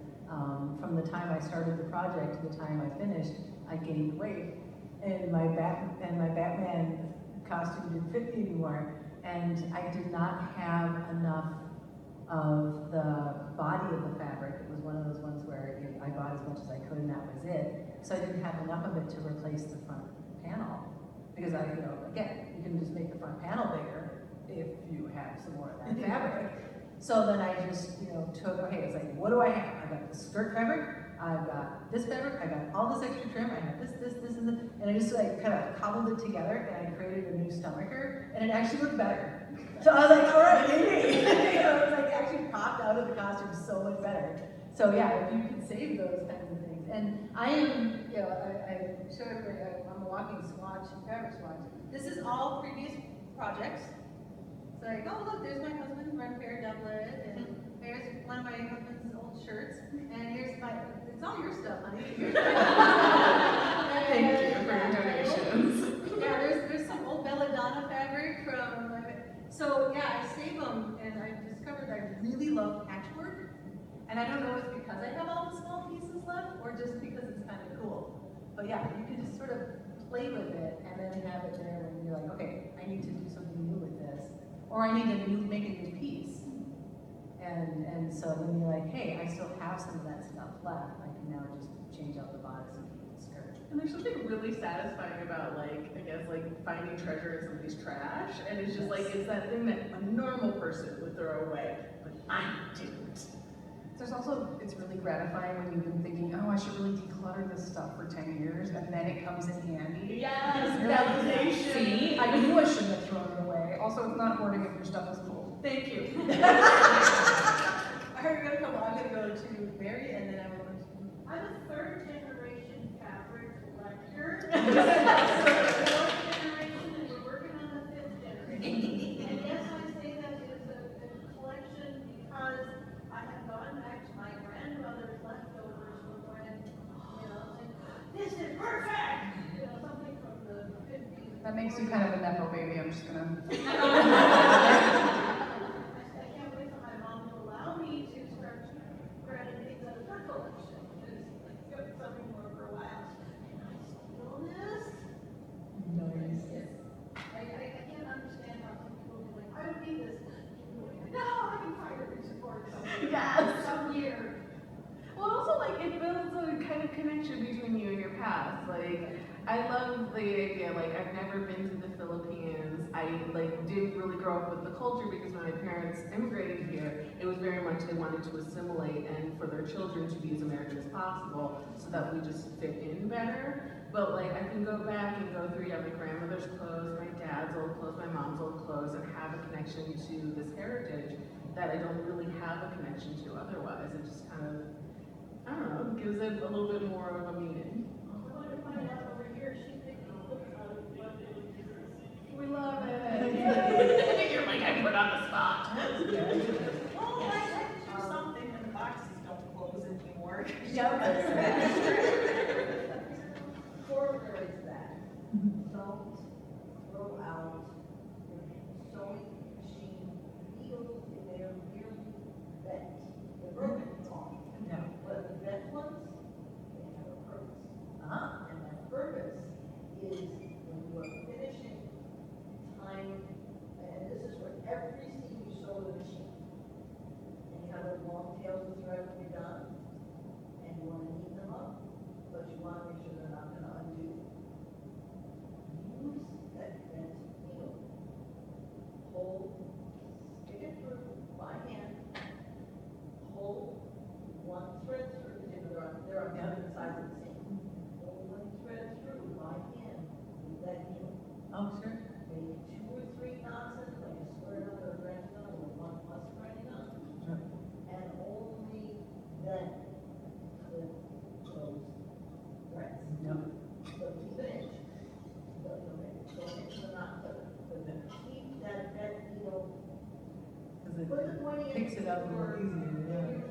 from the time I started the project to the time I finished, I gained weight. And my Batman costume didn't fit me anymore. And I did not have enough of the body of the fabric. It was one of those ones where I bought as much as I could and that was it. So I didn't have enough of it to replace the front panel. Because again, you can just make the front panel bigger if you have some more of that fabric. So then I just, took, it's what do I have? I got the skirt fabric, I've got this fabric, I got all this extra trim, I have this, and I just kind of cobbled it together and I created a new stomacher, and it actually looked better. So I was all right, maybe. It actually popped out of the costume so much better. So yeah, if you can save those kinds of things. And I am, I showed everybody, I'm a walking swatch, fabric swatch. This is all previous projects. It's oh look, there's my husband's red fair doublet, and there's one of my husband's old shirts, and here's it's all your stuff, honey. Thank you for your donations. Yeah, there's some old belladonna fabric from, so yeah, I save them, and I discovered I really love patchwork, and I don't know if it's because I have all the small pieces left, or just because it's kind of cool. But yeah, you can just sort of play with it, and then have it there when you're okay, I need to do something new with this. Or I need to make a new piece. And so then you're hey, I still have some of that stuff left. I can now just change out the bodice and keep the skirt. And there's something really satisfying about finding treasure in somebody's trash. And it's just it's that thing that a normal person would throw away, but I didn't. There's also, it's really gratifying when you've been thinking, oh, I should really declutter this stuff for 10 years, and then it comes in handy. Yes, You're Organization. See, I knew I shouldn't have thrown it away. Also, it's not hoarding if your stuff is cool. Thank you. I heard you're gonna come, I'm gonna go to Mary and then I'm going to. I'm a third generation fabric collector. Fourth generation, and we're working on the fifth generation. And yes, I say that it's a collection because I have gone back to my grandmother's leftovers from when, and this is perfect! Something from the 50s. That makes you kind of a nepo baby, I'm just gonna. I can't wait for my mom to allow me to start granting things out of her collection. It's something more for a while. Stillness. Nice. I can't understand how some people be like, I don't need this. No, I can find it and support something. Yes. Some year. Well, also, like, it builds a kind of connection between you and your past. Like, I love the idea, like, I've never been to the Philippines. I, like, didn't really grow up with the culture because when my parents immigrated here, it was very much they wanted to assimilate and for their children to be as American as possible so that we just fit in better. But, like, I can go back and go through, my grandmother's clothes, my dad's old clothes, my mom's old clothes, and have a connection to this heritage that I don't really have a connection to otherwise. It just kind of, I don't know, gives it a little bit more of a meaning. We're going to find out over here, she picked the book out of what it is. We love it. You're like, I put on the spot. Oh, I like to do something and the boxes don't close anymore. Corollary to that, don't throw out your sewing machine needles if they are nearly bent. They're broken, it's on. No. But the bent ones, they have a purpose. Ah. And that purpose is when you are finishing time, and this is for every seam you sew the machine. And you have those long tails of thread when you're done, and you want to neaten them up, but you want to make sure they're not going to undo. Use that bent needle. Hold, stick it through by hand. Hold one thread through, because there are different sides of the seam. Hold one thread through by hand with that needle. Oh, sure. Maybe 2 or 3 knots in, like a square knot or a branch knot, or 1 plus branch knot. Sure. And only then clip those threads. No. So keep it in. Don't hit the knot, but keep that needle. Because Put the pointy end picks it up a little easier,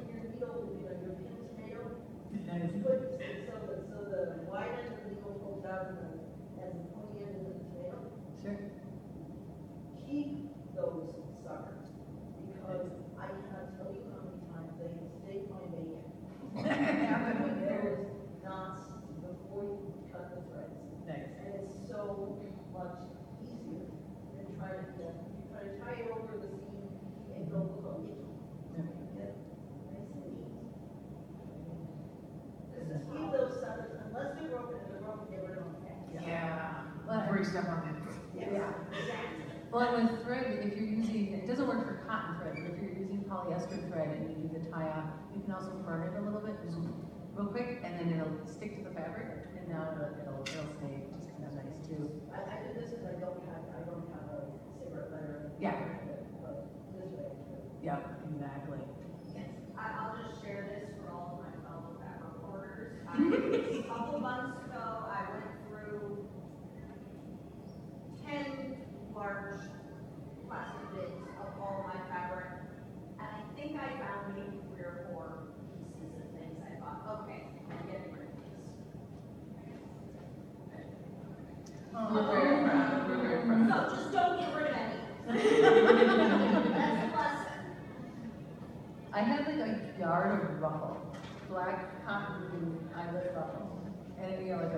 your needle, your pin tomato. yeah. Put, so the wide end of the needle pulls out and the pointy end of the tomato. Sure. Keep those suckers, because I cannot tell you how many times they mistake my bacon. Having those knots before you cut the threads. Nice. And it's so much easier than trying to, you try to tie it over the seam and go look it. Yeah. Get nice and neat. Just keep those suckers, unless they're broken, if they're broken, get rid of them fast. Yeah. Well, Before you step on it. Yeah, exactly. Well, and with thread, if you're using, it doesn't work for cotton thread, but if you're using polyester thread and you do the tie-off, you can also burn it a little bit, just real quick, and then it'll stick to the fabric, and now it'll stay just kind of nice too. I do this because I don't have a cigarette lighter. Yeah. But this way. Yep, exactly. I'll just share this for all of my fellow fabric hoarders. A couple months ago, I went through 10 large plastic bins of all my fabric, and I think I found maybe 3 or 4 pieces of things. I thought, okay, I'm getting rid of these. We're very proud. We're very proud. So just don't get rid of any. That's the lesson. I had like a yard of ruffle, black cotton eyelet ruffle, and like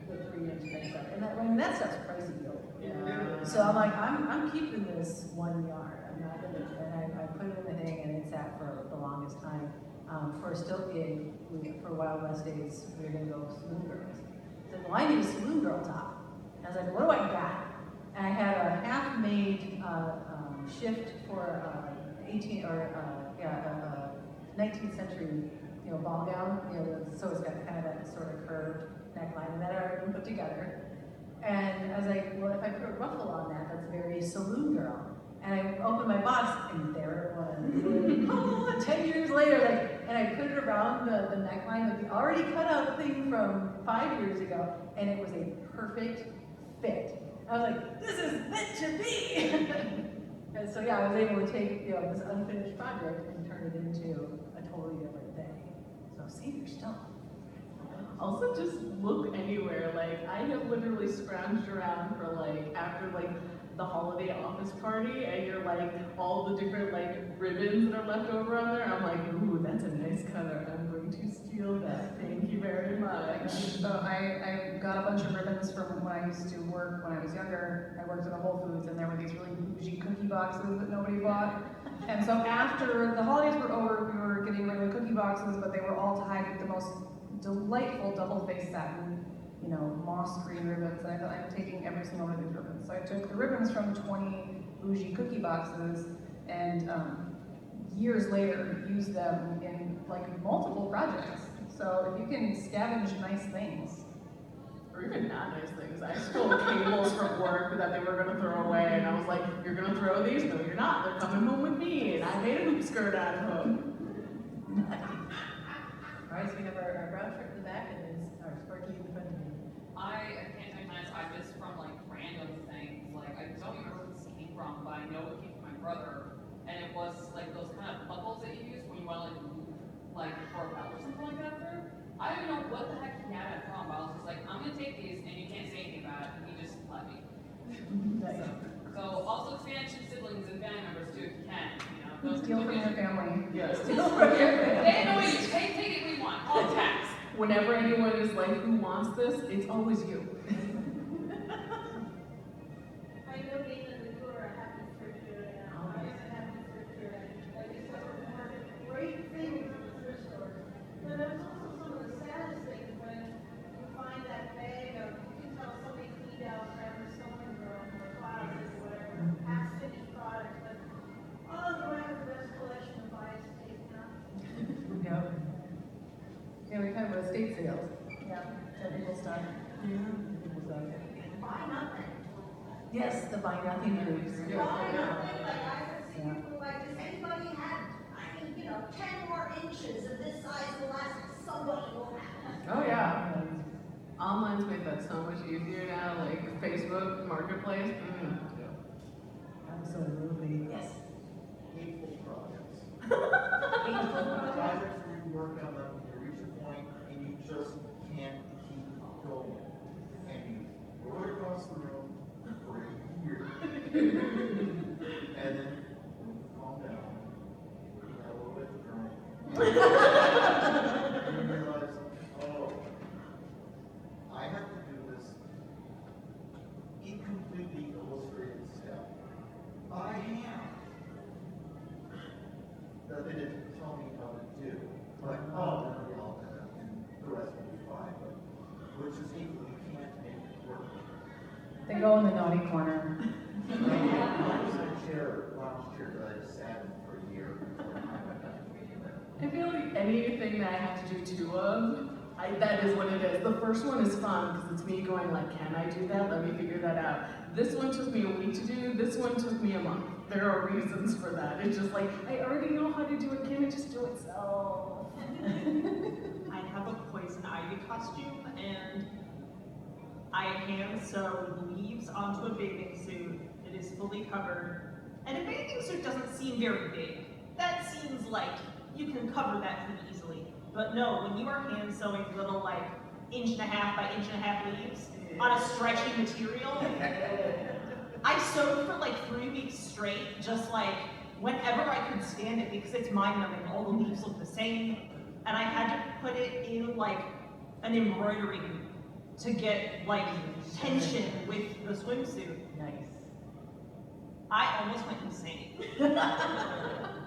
the 3-inch thing stuff. And that stuff's pricey, though. Yeah. So I'm like, I'm keeping this 1 yard. I'm not gonna, and I put it in the thing, and it sat for the longest time. For a stilt gig, for Wild West days, we were gonna go saloon girls. I said, well, I need a saloon girl top. And I was like, what do I got? And I had a half-made shift for 19th century, ball gown. So it's got kind of that sort of curved neckline, and that I already put together. And I was like, well, if I put a ruffle on that, that's very saloon girl. And I opened my box, and there it was. Oh, 10 years later, like, and I put it around the neckline of the already cut out thing from 5 years ago, and it was a perfect fit. I was like, this is meant to be. And so yeah, I was able to take this unfinished project and turn it into a totally different thing. So save your stuff. Also, just look anywhere. Like, I have literally scrounged around for like, after like the holiday office party, and you're like, all the different like ribbons that are left over on there. I'm like, ooh, that's a nice color. I'm going to steal that. Thank you very much. So I got a bunch of ribbons from when I used to work when I was younger. I worked at a Whole Foods, and there were these really bougie cookie boxes that nobody bought. And so after the holidays were over, we were getting rid of the cookie boxes, but they were all tied with the most delightful double-faced satin, moss green ribbons. And I thought, I'm taking every single one of these ribbons. So I took the ribbons from 20 bougie cookie boxes, and years later used them in like multiple projects. So if you can scavenge nice things. Or even not nice things. I stole cables from work that they were going to throw away, and I was like, you're going to throw these? No, you're not. They're coming home with me. And I made a hoop skirt out of them. All right, so we have our brown shirt in the back, and it's our Sparky in the front of me. I can't tell you nice, I just from like random things, like I don't even remember where this came from, but I know it came from my brother, and it was like those kind of buckles that you use when you want to like move like for a belt or something like that through. I don't know what the heck he had it from, but I was just like, I'm gonna take these, and you can't say anything about it, and he just let me. So also expansion siblings and family members too, if you can, Steal from your family. Yes. Steal from your family. They know you, take it we want, all tax. Whenever anyone is like, who wants this? It's always you. I know Nathan and you are a happy thrifter, and I'm a happy thrifter. Like you said, we're great things in the thrift stores. But there's also some of the saddest things when you find that bag of, you can tell somebody cleaned out forever sewing room or closet or whatever, half-finished product, but oh, do I have the best collection of bias tape now? Yep. Yeah, we kind of estate sales. Yeah, that people start. Buy nothing. Yes, the buy nothing groups. Buy nothing, like I have seen people like, does anybody have, 10 more inches of this size elastic, somebody will have it. Oh, yeah. Online's made that so much easier now, like Facebook, Marketplace. Absolutely. Yes. Hateful projects. Hateful projects. Projects where you work on them, you reach a point, and you just can't keep going. And you throw it across the room for a year. And then, when you calm down, you have a little bit of drink. And you realize, oh, I have to do this incompletely illustrated step by hand that they didn't tell me how to do. Like, oh, then I'll do that, and the rest will be fine, but which is equal, you can't make it work. They go in the naughty corner. I was in a chair, lounge chair that I just sat in for a year before I went back to it. I feel like anything that I have to do two of, that is what it is. The first one is fun because it's me going like, can I do that? Let me figure that out. This one took me a week to do. This one took me a month. There are reasons for that. It's just like, I already know how to do it. Can I just do it so? I have a poison ivy costume, and I hand sew leaves onto a bathing suit. It is fully covered, and a bathing suit doesn't seem very big. That seems like you can cover that pretty easily. But no, when you are hand sewing little like 1.5 by 1.5 leaves on a stretchy material, I sewed for like 3 weeks straight, just like whenever I could stand it because it's mind-numbing. All the leaves look the same, and I had to put it in like an embroidery hoop to get like tension with the swimsuit. Nice. I almost went insane.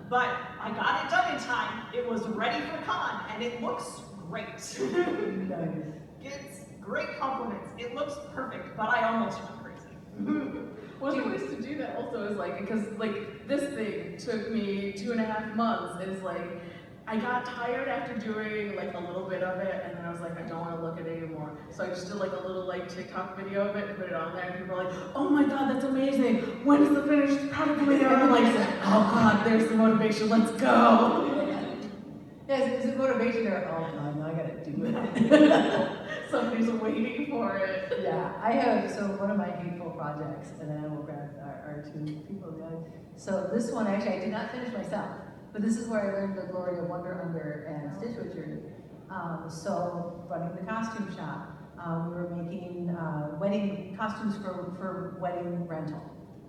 But I got it done in time. It was ready for con, and it looks great. Nice. It's great compliments. It looks perfect, but I almost went crazy. One of the ways to do that also is like, because like this thing took me 2.5 months, is like, I got tired after doing like a little bit of it, and then I was like, I don't want to look at it anymore. So I just did like a little like TikTok video of it and put it on there, and people were like, oh my god, that's amazing. When is the finished product coming out? I'm like, oh god, there's the motivation, let's go. Yes, it's a motivation there. Oh god, now I gotta do it. Somebody's waiting for it. Yeah, I have, so one of my hateful projects, and then I will grab our two people. So this one, actually, I did not finish myself, but this is where I learned the glory of Wonder Under and Stitch Witchery. So running the costume shop, we were making wedding costumes for wedding rental.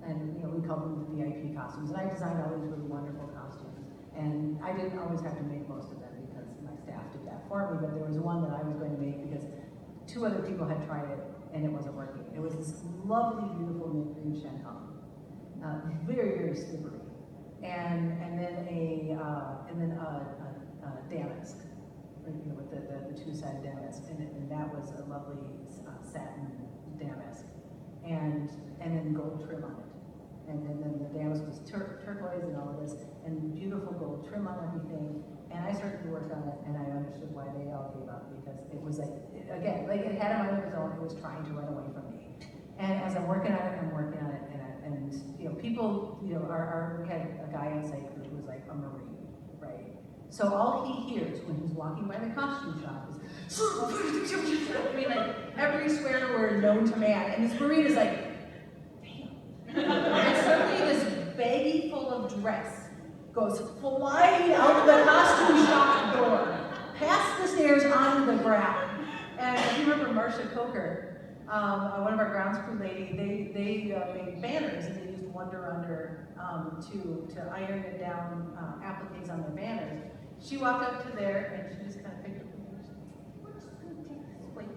And we called them the VIP costumes. And I designed all these really wonderful costumes. And I didn't always have to make most of them because my staff did that for me, but there was one that I was going to make because 2 other people had tried it and it wasn't working. It was this lovely, beautiful mint green champagne, very, very slippery, and then a damask, with the 2-sided damask, and that was a lovely satin damask, and then gold trim on it. And then the damask was turquoise and all of this, and beautiful gold trim on everything. And I started to work on it, and I understood why they all gave up, because it was like, again, like it had a mind of its own, it was trying to run away from me. And as I'm working on it, and people, we had a guy on site who was like a Marine, right? So all he hears when he's walking by the costume shop is, I mean, like every swear word known to man, and this Marine is like, and suddenly this baggie full of dress goes flying out the costume shop door, past the stairs onto the ground. And if you remember Marcia Coker, one of our grounds crew lady, they made banners, and they used Wonder Under to iron it down appliques on their banners. She walked up to there and she just kind of picked up the banners. We're just gonna take this plate.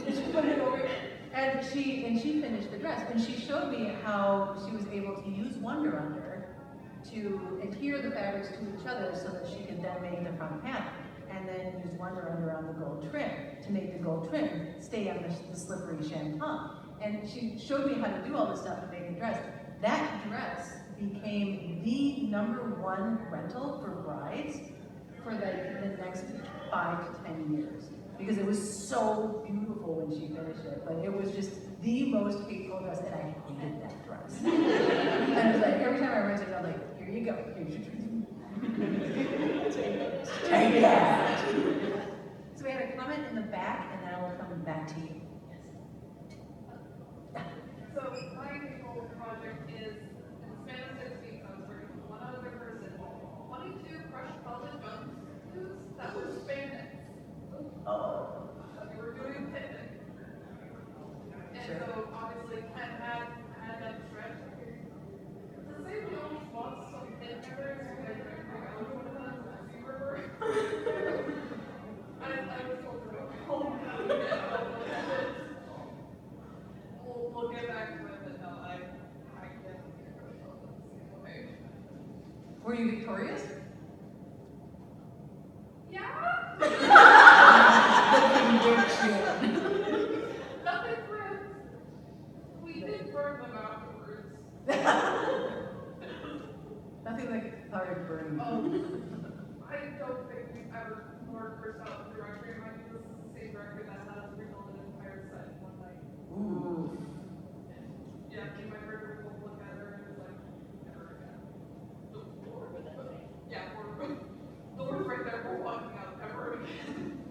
And she put it over. And she finished the dress, and she showed me how she was able to use Wonder Under to adhere the fabrics to each other so that she could then make the front pattern, and then use Wonder Under on the gold trim to make the gold trim stay on the slippery champagne. And she showed me how to do all this stuff to make the dress. That dress became the #1 rental for brides for the next 5 to 10 years. Because it was so beautiful when she finished it, but it was just the most hateful dress, and I hated that dress. And it was like, every time I rented it, I'm like, here you go, here's your dress. Take that. So we had a comment in the back, and then I will come back to you. So my whole project is, in the span of 6 weeks, I was working with one other person, 22 crushed college buns that were spandex. Oh. We were doing picnic. And Sure. so obviously Ken had that stretch. To say we almost lost some pin members, we had to bring out one of them, as you remember. I was told to go home. We'll get back to it, but no, I can't. Okay. Were you victorious? Yeah. The conviction. Nothing friends. We did burn them afterwards. Nothing like hard burning. I don't think we've ever more cursed out the directory. I think this is the same directory that had us rebuild an entire set in one night. Ooh. Yeah, me and my brother both look at her and was like, never again. Yeah, door's right there, we're walking out, never again.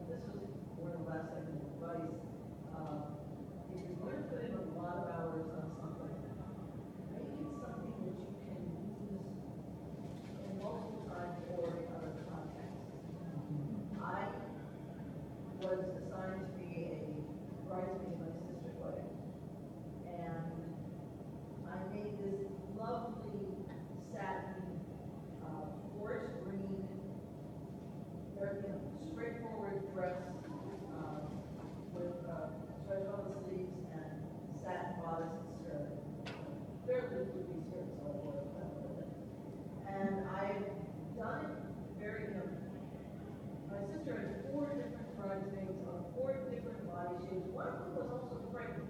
This was one of the last second advice. If you're going to put in a lot of hours on something, make it something that you can use in multiple times or in other contexts. I was assigned to be a bridesmaid at my sister's wedding, and I made this lovely satin forest green, very straightforward dress with stretch on the sleeves and satin bodice and skirt. Very good would-be skirt, so I wore it with it. And I've done it very my sister had 4 different bridesmaids on 4 different body shapes. One of them was also pregnant.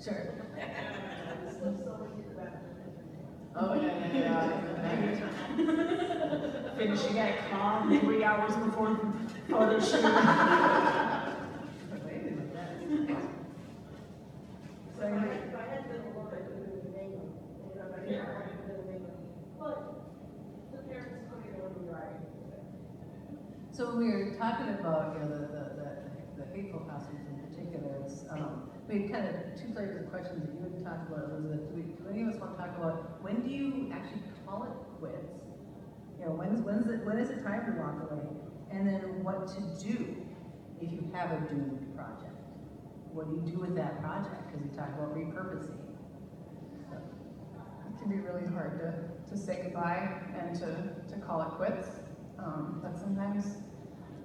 Sure. Slip someone in the bathroom. Oh, yeah. Finishing at con 3 hours before the photo shoot. So if I had been alone, I could have been England. And if I had been England. But the parents couldn't go to the ride. So when we were talking about, you know, the hateful costumes in particular, we had kind of two flavors of questions that you had talked about, Elizabeth. Do any of us want to talk about when do you actually call it quits? You know, when is it time to walk away? And then what to do if you have a doomed project? What do you do with that project? Because we talk about repurposing. It can be really hard to say goodbye and to call it quits. But sometimes,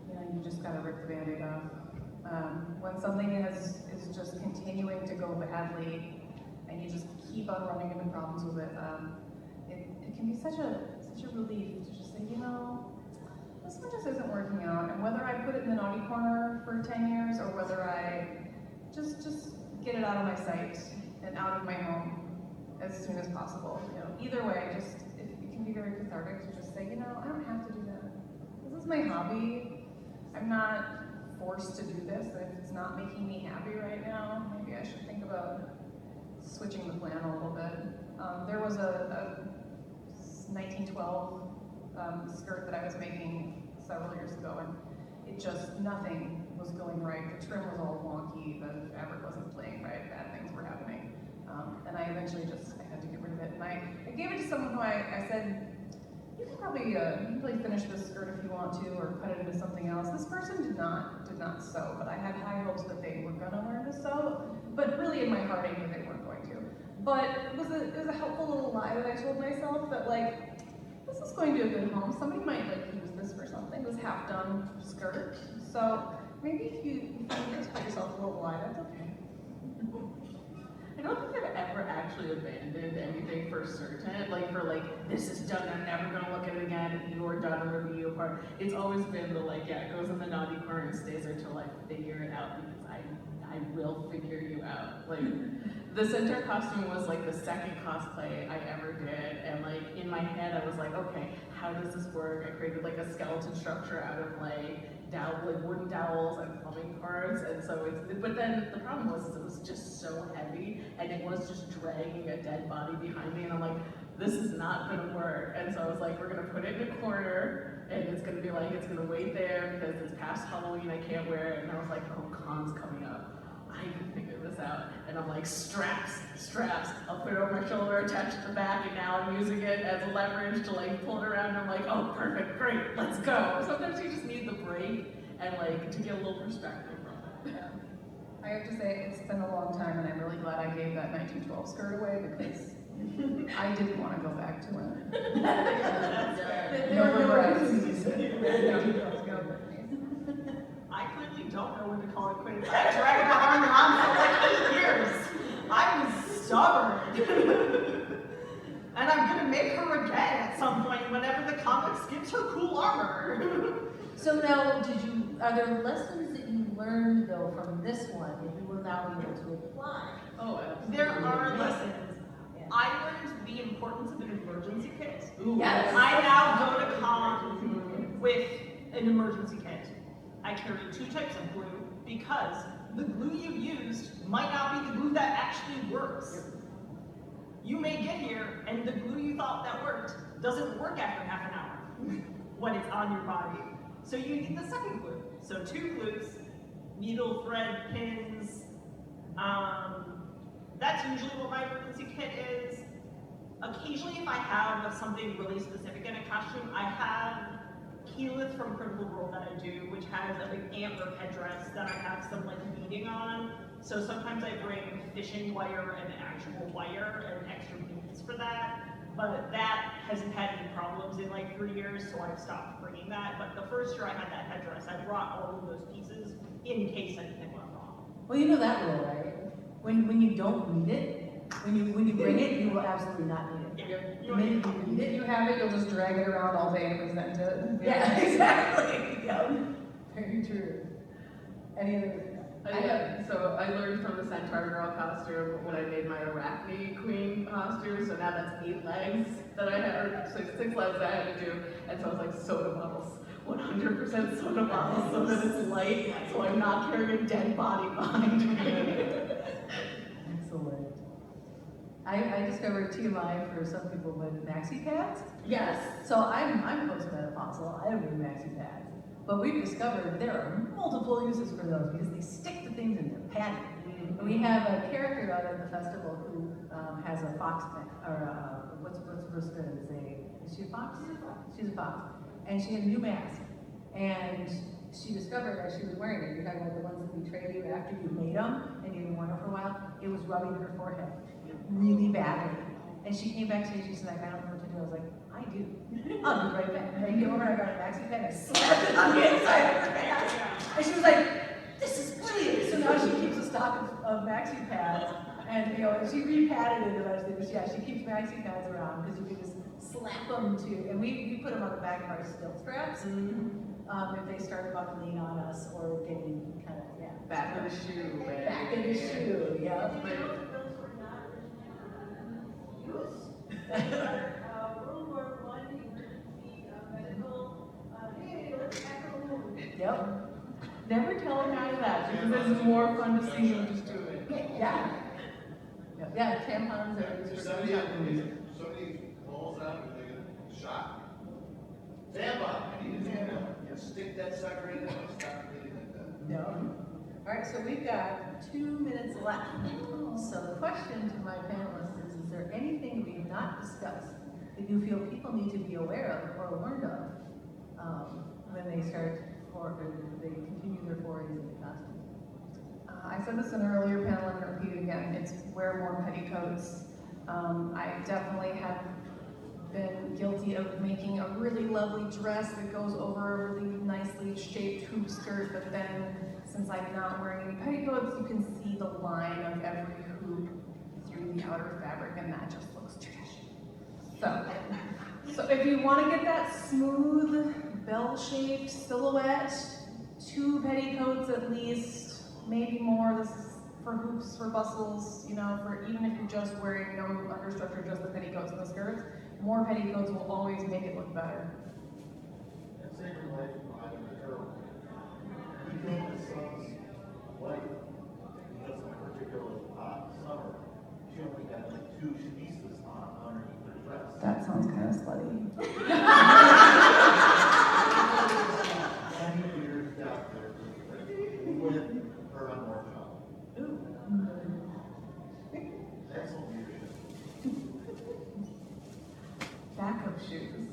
you know, you just gotta rip the Band-Aid off. When something is just continuing to go badly and you just keep on running into problems with it, it can be such a relief to just say, you know, this one just isn't working out. And whether I put it in the naughty corner for 10 years or whether I just get it out of my sight and out of my home as soon as possible. You know, either way, it can be very cathartic to just say, you know, I don't have to do that. This is my hobby. I'm not forced to do this. If it's not making me happy right now, maybe I should think about switching the plan a little bit. There was a 1912 skirt that I was making several years ago, and nothing was going right. The trim was all wonky, the fabric wasn't playing right, bad things were happening. And I eventually I had to get rid of it. And I gave it to someone who I said, you can probably finish this skirt if you want to, or cut it into something else. This person did not sew, but I had high hopes that they were gonna learn to sew. But really in my heart, I knew they weren't going to. But it was a helpful little lie that I told myself that like, this is going to a good home. Somebody might like use this for something. This half done skirt. So maybe if you need to tell yourself a little lie, that's okay. I don't think I've ever actually abandoned anything for certain. Like this is done, I'm never gonna look at it again, you're done, I'm gonna be your part. It's always been the it goes in the naughty corner and stays there till I figure it out, because I will figure you out. Like, the centaur costume was like the second cosplay I ever did, and like in my head I was like, okay, how does this work? I created like a skeleton structure out of like wooden dowels and plumbing parts, and so but then the problem was it was just so heavy, and it was just dragging a dead body behind me, and I'm like, this is not gonna work. And so I was like, we're gonna put it in a corner, and it's gonna be like, it's gonna wait there because it's past Halloween, I can't wear it. And I was like, oh, con's coming up, I can figure this out. And I'm like, straps, I'll put it over my shoulder, attach it to the back, and now I'm using it as a leverage to like pull it around, and I'm like, oh, perfect, great, let's go. Sometimes you just need the break and like to get a little perspective from it. Yeah. I have to say, it's been a long time, and I'm really glad I gave that 1912 skirt away, because I didn't want to go back to it. No regrets. I clearly don't know when to call it quits. I dragged my arm around for like 8 years. I was stubborn. And I'm gonna make her again at some point whenever the comics gives her cool armor. So now, are there lessons that you learned though from this one that you will now be able to apply? Oh, absolutely. There are lessons. I learned the importance of an emergency kit. Ooh, Yes. I now go to con with an emergency kit. I carry 2 types of glue because the glue you used might not be the glue that actually works. You may get here and the glue you thought that worked doesn't work after half an hour when it's on your body. So you need the second glue. So 2 glues, needle, thread, pins. That's usually what my emergency kit is. Occasionally, if I have something really specific in a costume, I have Keyleth from Critical Role that I do, which has a big antler headdress that I have some like beading on. So sometimes I bring fishing wire and actual wire and extra beads for that. But that hasn't had any problems in like 3 years, so I've stopped bringing that. But the first year I had that headdress, I brought all of those pieces in case anything went wrong. Well, you know that rule, right? When you don't need it, when you bring it, you will absolutely not need it. Yeah. The minute you need it, If you have it, you'll just drag it around all day and present it. yeah, exactly. Yeah. Very true. Any other? So I learned from the Centaur Girl costume when I made my Arachne Queen costume, so now that's 8 legs that I had, or 6 legs that I had to do, and so I was like, soda bottles. 100% soda bottles so that it's light, so I'm not carrying a dead body behind me. Excellent. I discovered TMI for some people with maxi pads. Yes. So I'm postmenopausal, I don't need maxi pads. But we've discovered there are multiple uses for those because they stick to things and they're padded. And we have a character out at the festival who has a fox, or what's Briska? Is she a fox? She's a fox. And she had a new mask. And she discovered as she was wearing it, you're talking about the ones that betray you after you made them and you've worn them for a while, it was rubbing her forehead really badly. And she came backstage, she said, like, I don't know what to do. I was like, I do. I'll be right back. And I came over, I got a maxi pad, I slapped it on the inside of her mask. And she was like, this is brilliant. So now she keeps a stock of maxi pads. And she re-padded it eventually, but yeah, she keeps maxi pads around because you can just slap them too. And we put them on the back of our stilt straps. If they start buckling on us or getting kind of, yeah. Back of the shoe, right? Back of the shoe, yeah. Those were not originally used. World War I, emergency medical, hey, let's tackle the wound. Yep. Never tell a guy that because it's more fun to see him just do it. Yeah. Yeah, tampons are If used for somebody calls out and they get a shot, tampon, I need a tampon. You stick that sucker in there and stop bleeding like that. No. All right, so we've got 2 minutes left. So the question to my panelists is there anything we have not discussed that you feel people need to be aware of or warned of when they start or they continue their forays into costume? I said this in an earlier panel, I'm going to repeat it again. It's wear more petticoats. I definitely have been guilty of making a really lovely dress that goes over a really nicely shaped hoop skirt, but then since I'm not wearing any petticoats, you can see the line of every hoop through the outer fabric, and that just looks trashy. So if you want to get that smooth, bell-shaped silhouette, 2 petticoats at least, maybe more. This is for hoops, for bustles, for even if you're just wearing no understructure, just the petticoats and the skirts, more petticoats will always make it look better. And save your life by the girl. He made his son's wife, because of a particular hot summer, she only had like 2 chemises on underneath her dress. That sounds kind of slutty. 20 years out there with her unborn child. Excellent leadership. Backup shoes.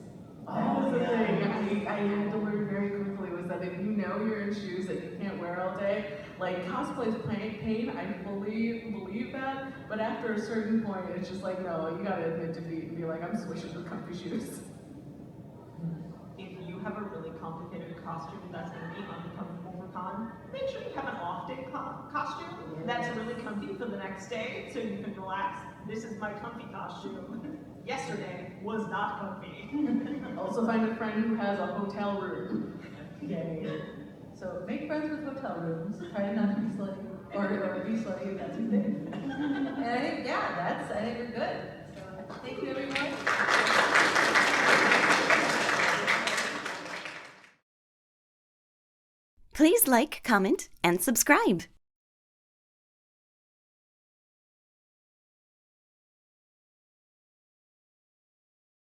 That was the thing I had to learn very quickly was that if you know you're in shoes that you can't wear all day, like cosplay's pain, I fully believe that, but after a certain point, it's just like, no, you gotta admit defeat and be like, I'm switching to comfy shoes. If you have a really complicated costume that's going to be uncomfortable for con, make sure you have an off-day costume that's really comfy for the next day so you can relax. This is my comfy costume. Yesterday was not comfy. Also find a friend who has a hotel room. Yay. So make friends with hotel rooms. Try not to be slutty, or be slutty if that's your thing. And I think, I think we're good. So thank you, everyone. Please like, comment, and subscribe.